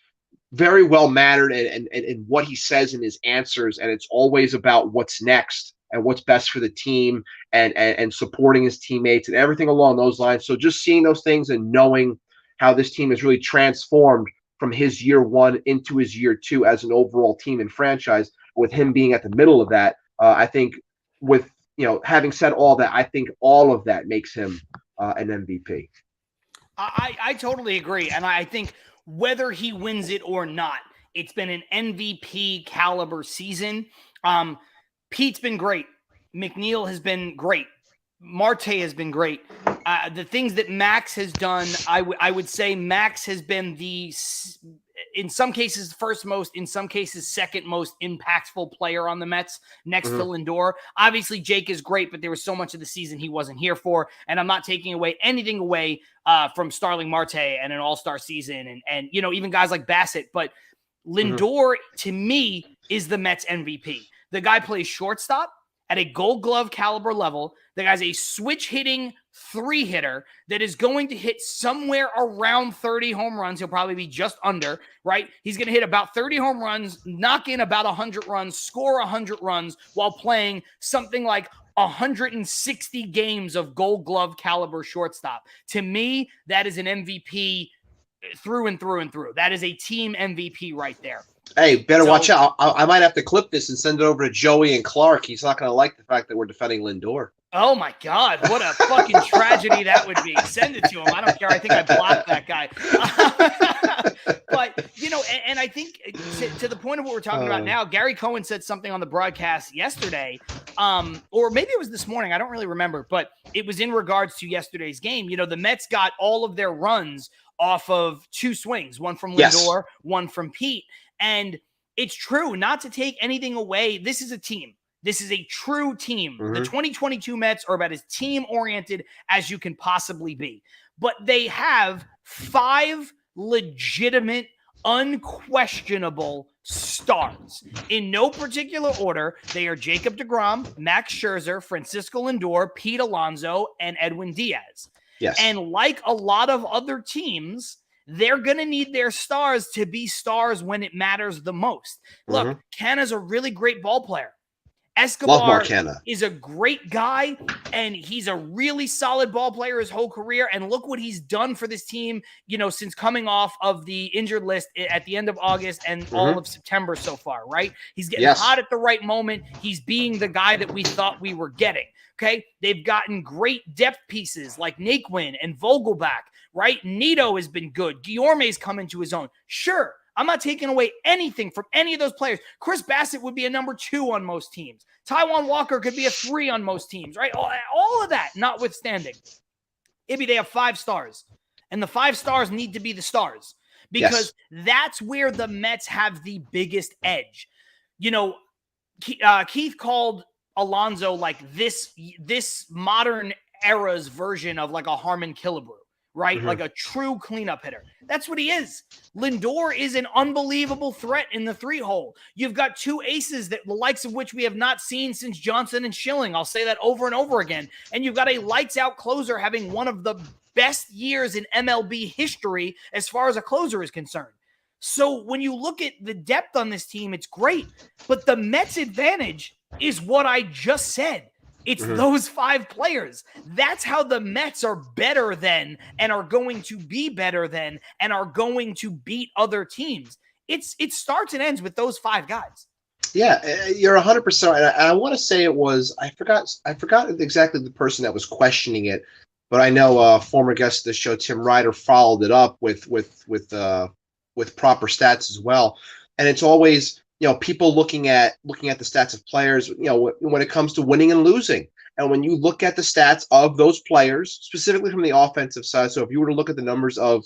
very well mannered and what he says in his answers. And it's always about what's next and what's best for the team and supporting his teammates and everything along those lines. So just seeing those things and knowing how this team has really transformed from his year one into his year two as an overall team and franchise, with him being at the middle of that, I think having said all that, I think all of that makes him an MVP. I totally agree. And I think whether he wins it or not, it's been an MVP caliber season. Pete's been great. McNeil has been great. Marte has been great. The things that Max has done, I would say Max has been in some cases first most, in some cases second most impactful player on the Mets next to Lindor. Obviously Jake is great, but there was so much of the season he wasn't here for, and I'm not taking anything away from Starling Marte and an all-star season and even guys like Bassett, but Lindor to me is the Mets MVP. The guy plays shortstop at a Gold Glove caliber level. The guy's a switch-hitting 3-hitter that is going to hit somewhere around 30 home runs. He'll probably be just under, right? He's going to hit about 30 home runs, knock in about 100 runs, score 100 runs while playing something like 160 games of Gold Glove caliber shortstop. To me, that is an MVP through and through and through. That is a team MVP right there. Hey, better watch out. I might have to clip this and send it over to Joey and Clark. He's not going to like the fact that we're defending Lindor. Oh, my God. What a fucking tragedy that would be. Send it to him. I don't care. I think I blocked that guy. But, and I think to the point of what we're talking about now, Gary Cohen said something on the broadcast yesterday, or maybe it was this morning. I don't really remember, but it was in regards to yesterday's game. The Mets got all of their runs off of 2 swings, one from Lindor, one from Pete. And it's true, not to take anything away. This is a team. This is a true team. The 2022 Mets are about as team-oriented as you can possibly be. But they have 5 legitimate, unquestionable stars. In no particular order, they are Jacob deGrom, Max Scherzer, Francisco Lindor, Pete Alonso, and Edwin Diaz. Yes. And like a lot of other teams, they're going to need their stars to be stars when it matters the most. Look, Canna's a really great ball player. Escobar is a great guy, and he's a really solid ball player his whole career. And look what he's done for this team, since coming off of the injured list at the end of August and all of September so far, right? He's getting hot at the right moment. He's being the guy that we thought we were getting. Okay, they've gotten great depth pieces like Naquin and Vogelback, right? Nito has been good. Guillorme's come into his own. Sure, I'm not taking away anything from any of those players. Chris Bassett would be a number 2 on most teams. Taijuan Walker could be a 3 on most teams, right? All of that notwithstanding. Ibby, they have 5 stars. And the 5 stars need to be the stars. Because that's where the Mets have the biggest edge. You know, Keith called Alonso like this modern era's version of like a Harmon Killebrew, right? Like a true cleanup hitter. That's what he is. Lindor is an unbelievable threat in the 3-hole. You've got 2 aces that the likes of which we have not seen since Johnson and Schilling. I'll say that over and over again. And you've got a lights out closer having one of the best years in MLB history as far as a closer is concerned. So when you look at the depth on this team, it's great. But the Mets' advantage is what I just said. It's those 5 players. That's how the Mets are better than and are going to be better than and are going to beat other teams. It starts and ends with those 5 guys. Yeah, you're 100%. And I want to say it was I forgot exactly the person that was questioning it, but I know a former guest of the show, Tim Ryder, followed it up with proper stats as well. And it's always, people looking at the stats of players, when it comes to winning and losing. And when you look at the stats of those players, specifically from the offensive side, so if you were to look at the numbers of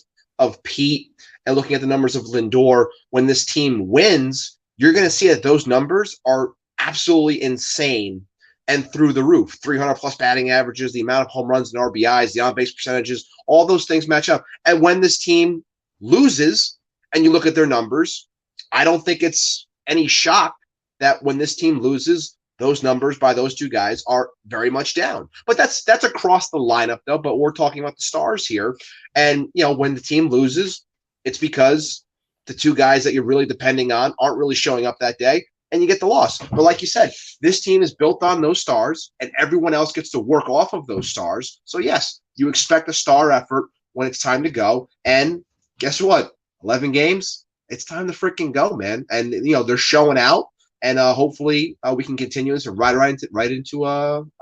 Pete and looking at the numbers of Lindor, when this team wins, you're going to see that those numbers are absolutely insane and through the roof. 300 plus batting averages, the amount of home runs and RBIs, the on-base percentages, all those things match up. And when this team loses and you look at their numbers, I don't think it's any shock that when this team loses, those numbers by those 2 guys are very much down. But that's across the lineup, though. But we're talking about the stars here. And, when the team loses, it's because the 2 guys that you're really depending on aren't really showing up that day, and you get the loss. But like you said, this team is built on those stars, and everyone else gets to work off of those stars. So, yes, you expect a star effort when it's time to go. And guess what? 11 games, it's time to freaking go, man. And, they're showing out. And hopefully we can continue this and right into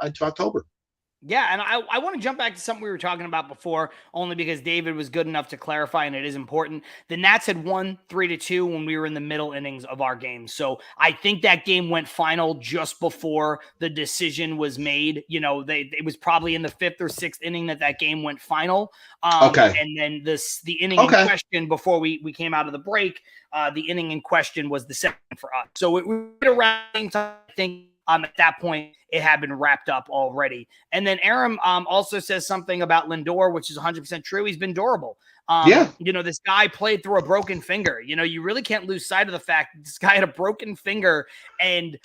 October. Yeah, and I want to jump back to something we were talking about before, only because David was good enough to clarify, and it is important. The Nats had won 3-2 when we were in the middle innings of our game. So I think that game went final just before the decision was made. It was probably in the 5th or 6th inning that game went final. Okay. And then the inning in question before we came out of the break, the inning in question was the 2nd for us. So it was around, I think, at that point, it had been wrapped up already. And then Aram also says something about Lindor, which is 100% true. He's been durable. This guy played through a broken finger. You really can't lose sight of the fact that this guy had a broken finger, and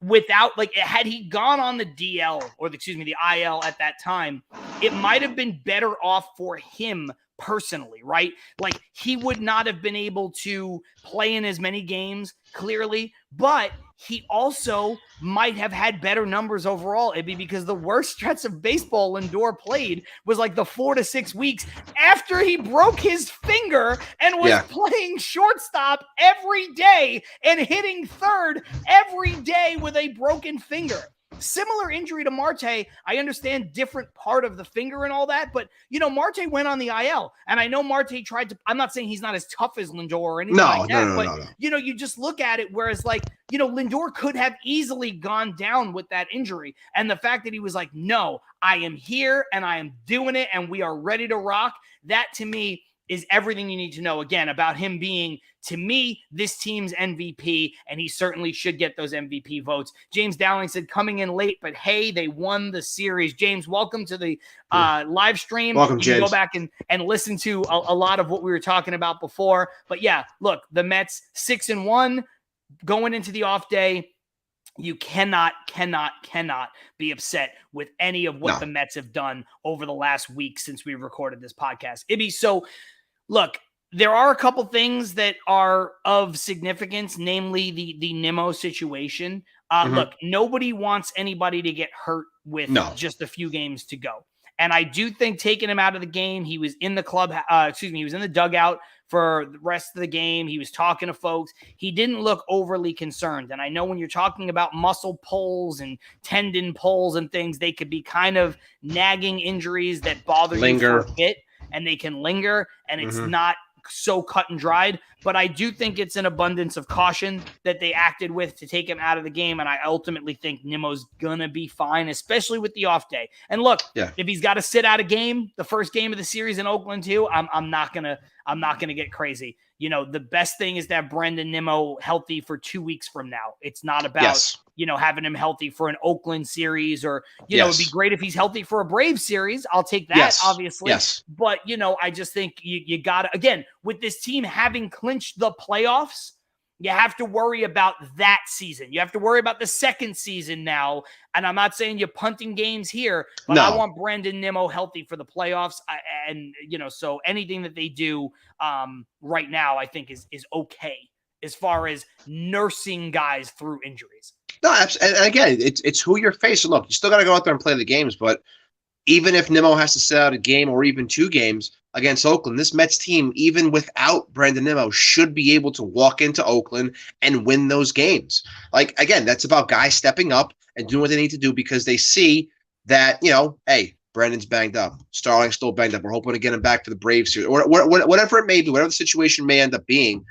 without, had he gone on the DL or the IL at that time, it might have been better off for him personally, right? Like, he would not have been able to play in as many games, clearly, but he also might have had better numbers overall, Ibby, because the worst stretch of baseball Lindor played was like the 4 to 6 weeks after he broke his finger and was playing shortstop every day and hitting third every day with a broken finger. Similar injury to Marte. I understand different part of the finger and all that, but, Marte went on the IL, and I know Marte tried to, I'm not saying he's not as tough as Lindor or anything like that, but you just look at it, whereas Lindor could have easily gone down with that injury. And the fact that he was like, no, I am here and I am doing it and we are ready to rock. That to me is everything you need to know, again, about him being, to me, this team's MVP, and he certainly should get those MVP votes. James Dowling said, coming in late, but hey, they won the series. James, welcome to the live stream. Welcome, James. You can go back and listen to a lot of what we were talking about before. But yeah, look, the Mets 6-1 going into the off day. You cannot be upset with any of what the Mets have done over the last week since we recorded this podcast. Ibby, so look, there are a couple things that are of significance, namely the Nimmo situation. Look, nobody wants anybody to get hurt with just a few games to go. And I do think taking him out of the game, he was in the he was in the dugout for the rest of the game. He was talking to folks. He didn't look overly concerned. And I know when you're talking about muscle pulls and tendon pulls and things, they could be kind of nagging injuries that bother you for a bit, and they can linger, and it's not so cut and dried. but I do think it's an abundance of caution that they acted with to take him out of the game, and I ultimately think Nimmo's gonna be fine, especially with the off day. And look, if he's got to sit out a game, the first game of the series in Oakland too, I'm not gonna get crazy. You know, the best thing is to have Brandon Nimmo healthy for 2 weeks from now. It's not about, having him healthy for an Oakland series or, it'd be great if he's healthy for a Braves series. I'll take that, obviously. But, I just think you got to, again, with this team having clinched the playoffs, you have to worry about that season. You have to worry about the second season now. And I'm not saying you're punting games here, but I want Brandon Nimmo healthy for the playoffs. So anything that they do right now, I think is okay as far as nursing guys through injuries. No, and again, it's who you're facing. Look, you still got to go out there and play the games, but even if Nimmo has to sit out a game or even 2 games against Oakland, this Mets team, even without Brandon Nimmo, should be able to walk into Oakland and win those games. Like, again, that's about guys stepping up and doing what they need to do because they see that, hey, Brandon's banged up. Starling's still banged up. We're hoping to get him back for the Braves series. Or whatever it may be, whatever the situation may end up being,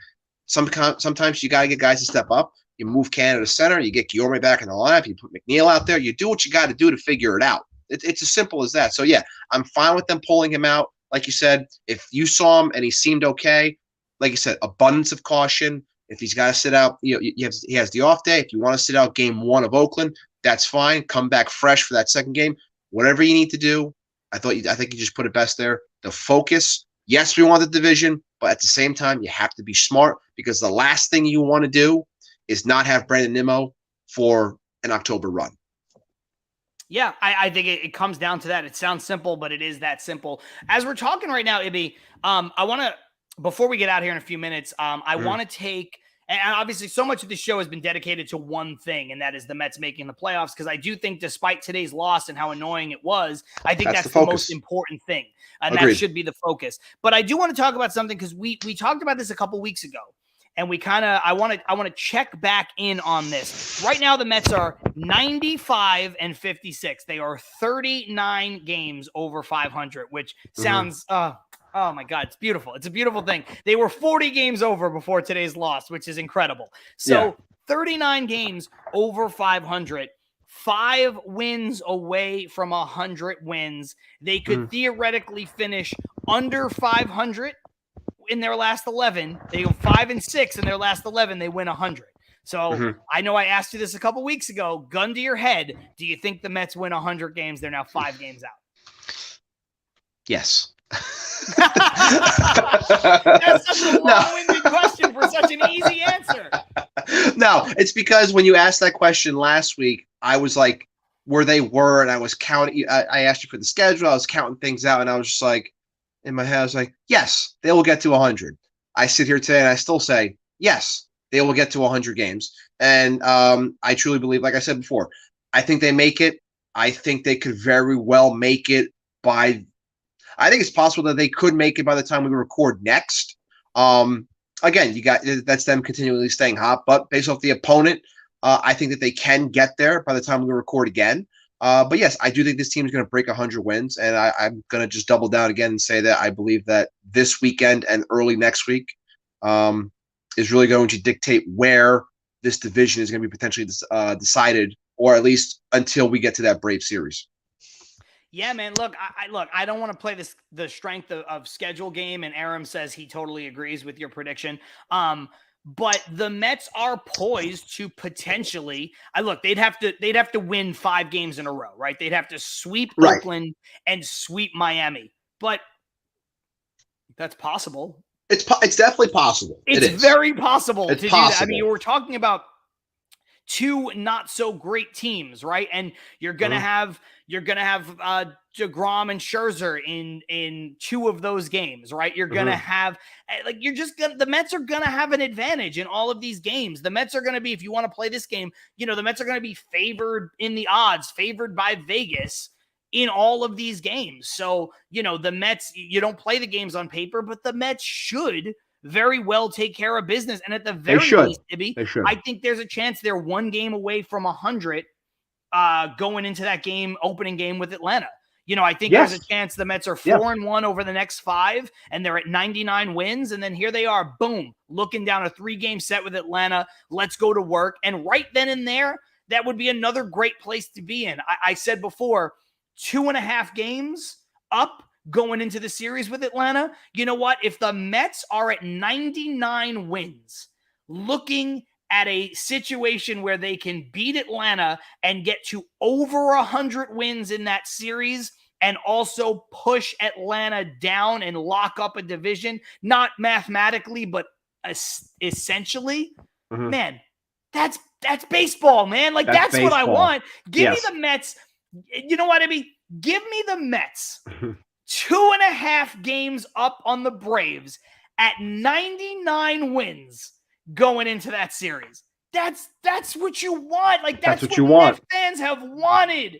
sometimes you got to get guys to step up. You move Canada to center. You get Guillorme back in the lineup. You put McNeil out there. You do what you got to do to figure it out. It's as simple as that. So, yeah, I'm fine with them pulling him out. Like you said, if you saw him and he seemed okay, like you said, abundance of caution. If he's got to sit out, he has the off day. If you want to sit out game 1 of Oakland, that's fine. Come back fresh for that second game. Whatever you need to do, I think you just put it best there. The focus, yes, we want the division, but at the same time, you have to be smart because the last thing you want to do is not have Brandon Nimmo for an October run. Yeah, I think it comes down to that. It sounds simple, but it is that simple. As we're talking right now, Ibby, I want to, before we get out here in a few minutes, I want to take, and obviously so much of the show has been dedicated to one thing, and that is the Mets making the playoffs, because I do think despite today's loss and how annoying it was, I think that's the most important thing, and Agreed. That should be the focus. But I do want to talk about something, because we talked about this a couple weeks ago, and I want to check back in on this. Right now, the Mets are 95-56. They are 39 games over 500, which sounds, oh my God, it's beautiful. It's a beautiful thing. They were 40 games over before today's loss, which is incredible. So 39 games over 500, 5 wins away from 100 wins. They could theoretically finish under 500 in their last 11. They go 5-6 in their last 11. They win 100. So I know I asked you this a couple weeks ago. Gun to your head, do you think the Mets win 100 games? They're now 5 games out. Yes. That's such a long-winded question for such an easy answer. No, it's because when you asked that question last week, I was like, where they were, and I was counting. I asked you for the schedule. I was counting things out, and I was just like, in my head, I was like, yes, they will get to 100. I sit here today and I still say, yes, they will get to 100 games. And I truly believe, like I said before, I think they make it. I think they could very well make it I think it's possible that they could make it by the time we record next. Again, that's them continually staying hot, but based off the opponent, I think that they can get there by the time we record again. But yes, I do think this team is going to break 100 wins, and I'm going to just double down again and say that I believe that this weekend and early next week is really going to dictate where this division is going to be potentially decided, or at least until we get to that Brave series. Yeah, man. Look, I don't want to play the strength of schedule game, and Aram says he totally agrees with your prediction. But the Mets are poised to potentially. They'd have to win 5 games in a row, right? They'd have to sweep Oakland and sweep Miami, but that's possible. It's definitely possible. It's very possible to do that. I mean, you were talking about 2 not so great teams, right? And you're gonna have DeGrom and Scherzer in 2 of those games, right? You're gonna have the Mets are gonna have an advantage in all of these games. The Mets are gonna be, if you want to play this game, the Mets are gonna be favored in the odds, favored by Vegas in all of these games. So the Mets, you don't play the games on paper, but the Mets should very well take care of business. And at the very least, Ibby, I think there's a chance they're 1 game away from 100 going into that opening game with Atlanta. I think there's a chance the Mets are 4-1 over the next 5, and they're at 99 wins. And then here they are, boom, looking down a 3-game set with Atlanta. Let's go to work. And right then and there, that would be another great place to be in. I said before, 2.5 games up going into the series with Atlanta. You know what? If the Mets are at 99 wins, looking at a situation where they can beat Atlanta and get to over 100 wins in that series and also push Atlanta down and lock up a division, not mathematically, but essentially, man, that's baseball, man. Like, that's what I want. Give me the Mets. You know what I mean? Give me the Mets 2.5 games up on the Braves at 99 wins going into that series. That's what you want. Like, that's what you want. Fans have wanted.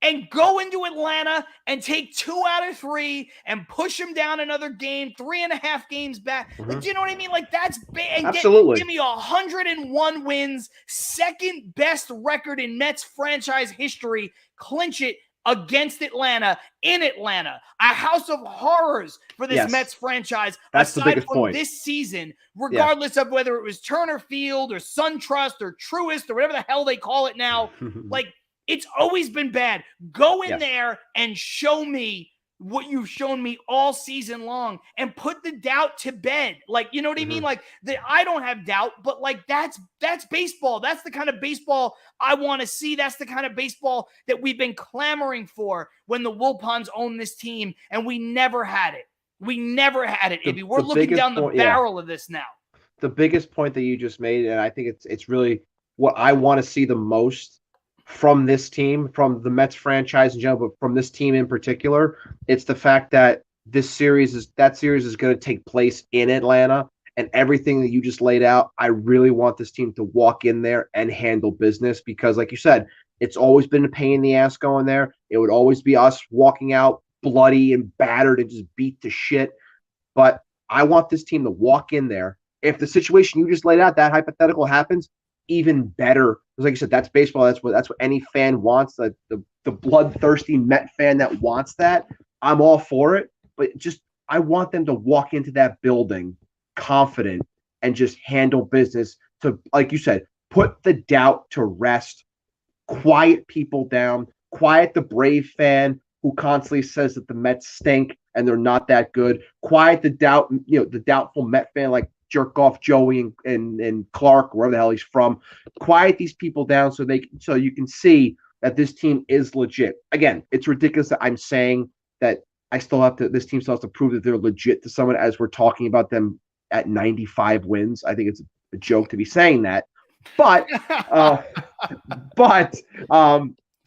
And go into Atlanta and take 2 out of 3 and push them down another game, 3.5 games back. Like, do you know what I mean? Like, that's big. Absolutely. Give me 101 wins, second best record in Mets franchise history. Clinch it against Atlanta, in Atlanta. A house of horrors for this Mets franchise. That's the biggest point. This season, regardless of whether it was Turner Field or SunTrust or Truist or whatever the hell they call it now. Like, it's always been bad. Go in there and show me what you've shown me all season long and put the doubt to bed. Like, you know what I mean? Like, I don't have doubt, but like, that's baseball. That's the kind of baseball I want to see. That's the kind of baseball that we've been clamoring for when the Wilpons owned this team, and we never had it. We never had it, Ibby. We're looking down the barrel of this now. The biggest point that you just made, and I think it's really what I want to see the most from this team, from the Mets franchise in general, but from this team in particular, it's the fact that that series is going to take place in Atlanta, and everything that you just laid out, I really want this team to walk in there and handle business, because like you said, it's always been a pain in the ass going there. It would always be us walking out bloody and battered and just beat to shit. But I want this team to walk in there. If the situation you just laid out, that hypothetical happens, even better. Because like you said, that's baseball. That's what any fan wants. The bloodthirsty Met fan that wants that. I'm all for it. But just I want them to walk into that building confident and just handle business to, like you said, put the doubt to rest, quiet people down, quiet the Brave fan who constantly says that the Mets stink and they're not that good, quiet the doubtful Met fan like Jerk Off Joey and Clark, wherever the hell he's from. Quiet these people down so you can see that this team is legit. Again, it's ridiculous that I'm saying that this team still has to prove that they're legit to someone as we're talking about them at 95 wins. I think it's a joke to be saying that. But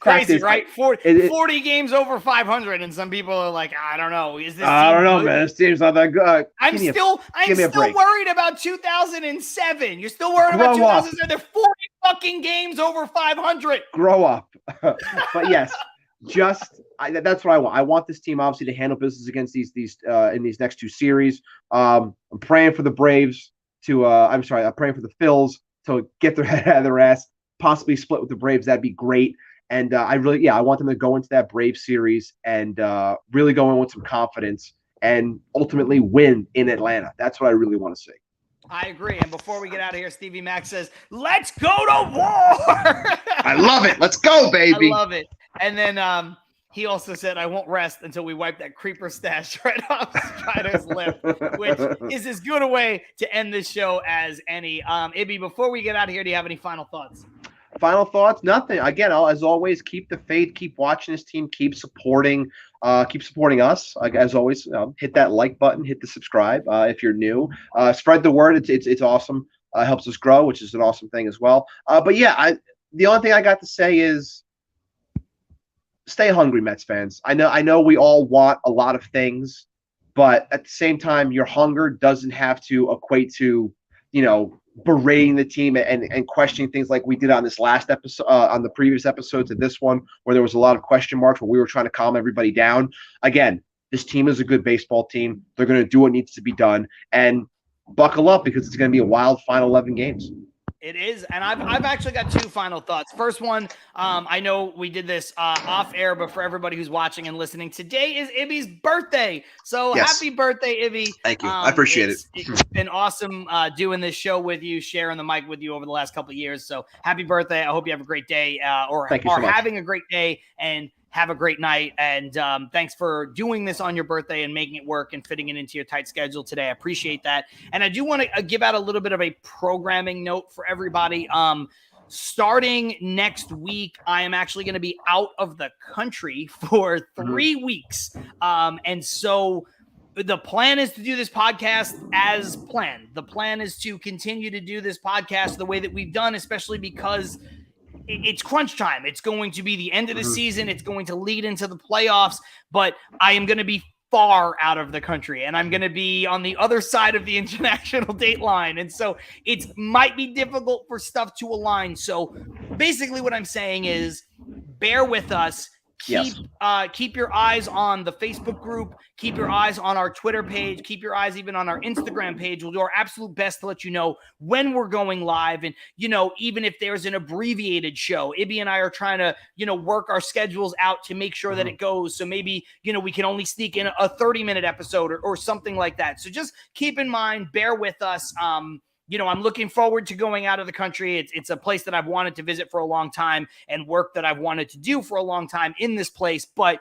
crazy, right? 40 games over 500, and some people are like, I don't know. Is this? I don't know, man. This team's not that good. I'm still worried about 2007. You're still worried about 2007. They're 40 fucking games over 500. Grow up. But yes, that's what I want. I want this team obviously to handle business against these in these next 2 series. I'm praying for the Braves I'm praying for the Phils to get their head out of their ass, possibly split with the Braves. That'd be great. And I want them to go into that Brave series and really go in with some confidence and ultimately win in Atlanta. That's what I really want to see. I agree. And before we get out of here, Stevie Mac says, let's go to war. I love it. Let's go, baby. I love it. And then he also said, I won't rest until we wipe that creeper stash right off Strider's lip, which is as good a way to end this show as any. Ibby, before we get out of here, do you have any final thoughts? Final thoughts? Nothing. Again, as always, keep the faith, keep watching this team, keep supporting us. As always, hit that like button, hit the subscribe if you're new. Spread the word. It's awesome. Helps us grow, which is an awesome thing as well. But yeah, the only thing I got to say is stay hungry, Mets fans. I know we all want a lot of things, but at the same time, your hunger doesn't have to equate to, berating the team and questioning things like we did on this last episode, on the previous episodes of this one, where there was a lot of question marks where we were trying to calm everybody down. Again, this team is a good baseball team. They're going to do what needs to be done, and buckle up because it's going to be a wild final 11 games. It is, and I've actually got two final thoughts. First one, I know we did this off air, but for everybody who's watching and listening, today is Ibby's birthday. So happy birthday, Ibby! Thank you. I appreciate it. It's been awesome doing this show with you, sharing the mic with you over the last couple of years. So happy birthday! I hope you have a great day, or having a great day, and have a great night. And thanks for doing this on your birthday and making it work and fitting it into your tight schedule today. I appreciate that. And I do want to give out a little bit of a programming note for everybody. Starting next week, I am actually going to be out of the country for 3 weeks. And so the plan is to do this podcast as planned. The plan is to continue to do this podcast the way that we've done, especially because it's crunch time. It's going to be the end of the season. It's going to lead into the playoffs, but I am going to be far out of the country, and I'm going to be on the other side of the international date line. And so it might be difficult for stuff to align. So basically what I'm saying is bear with us. Keep your eyes on the Facebook group. Keep your eyes on our Twitter page. Keep your eyes even on our Instagram page. We'll do our absolute best to let you know when we're going live. And, even if there's an abbreviated show, Ibby and I are trying to, work our schedules out to make sure that it goes. So maybe, we can only sneak in a 30-minute episode or something like that. So just keep in mind, bear with us. I'm looking forward to going out of the country. It's a place that I've wanted to visit for a long time and work that I've wanted to do for a long time in this place. But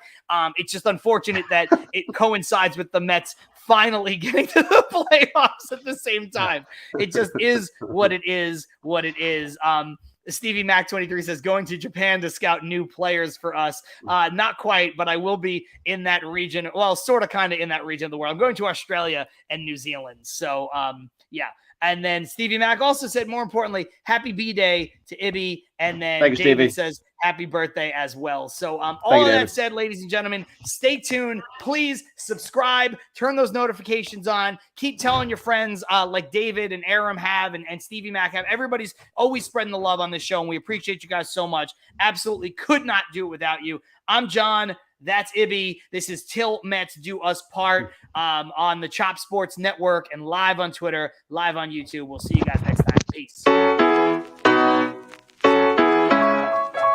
it's just unfortunate that it coincides with the Mets finally getting to the playoffs at the same time. It just is what it is. Stevie Mac 23 says going to Japan to scout new players for us. Not quite, but I will be in that region. Well, sort of kind of in that region of the world. I'm going to Australia and New Zealand. So yeah. And then Stevie Mac also said, more importantly, happy B-Day to Ibby. And then David Stevie says, happy birthday as well. So all of that said, ladies and gentlemen, stay tuned. Please subscribe, turn those notifications on. Keep telling your friends like David and Aram have and Stevie Mac have. Everybody's always spreading the love on this show, and we appreciate you guys so much. Absolutely could not do it without you. I'm John. That's Ibby. This is Till Mets Do Us Part on the Chop Sports Network and live on Twitter, live on YouTube. We'll see you guys next time. Peace.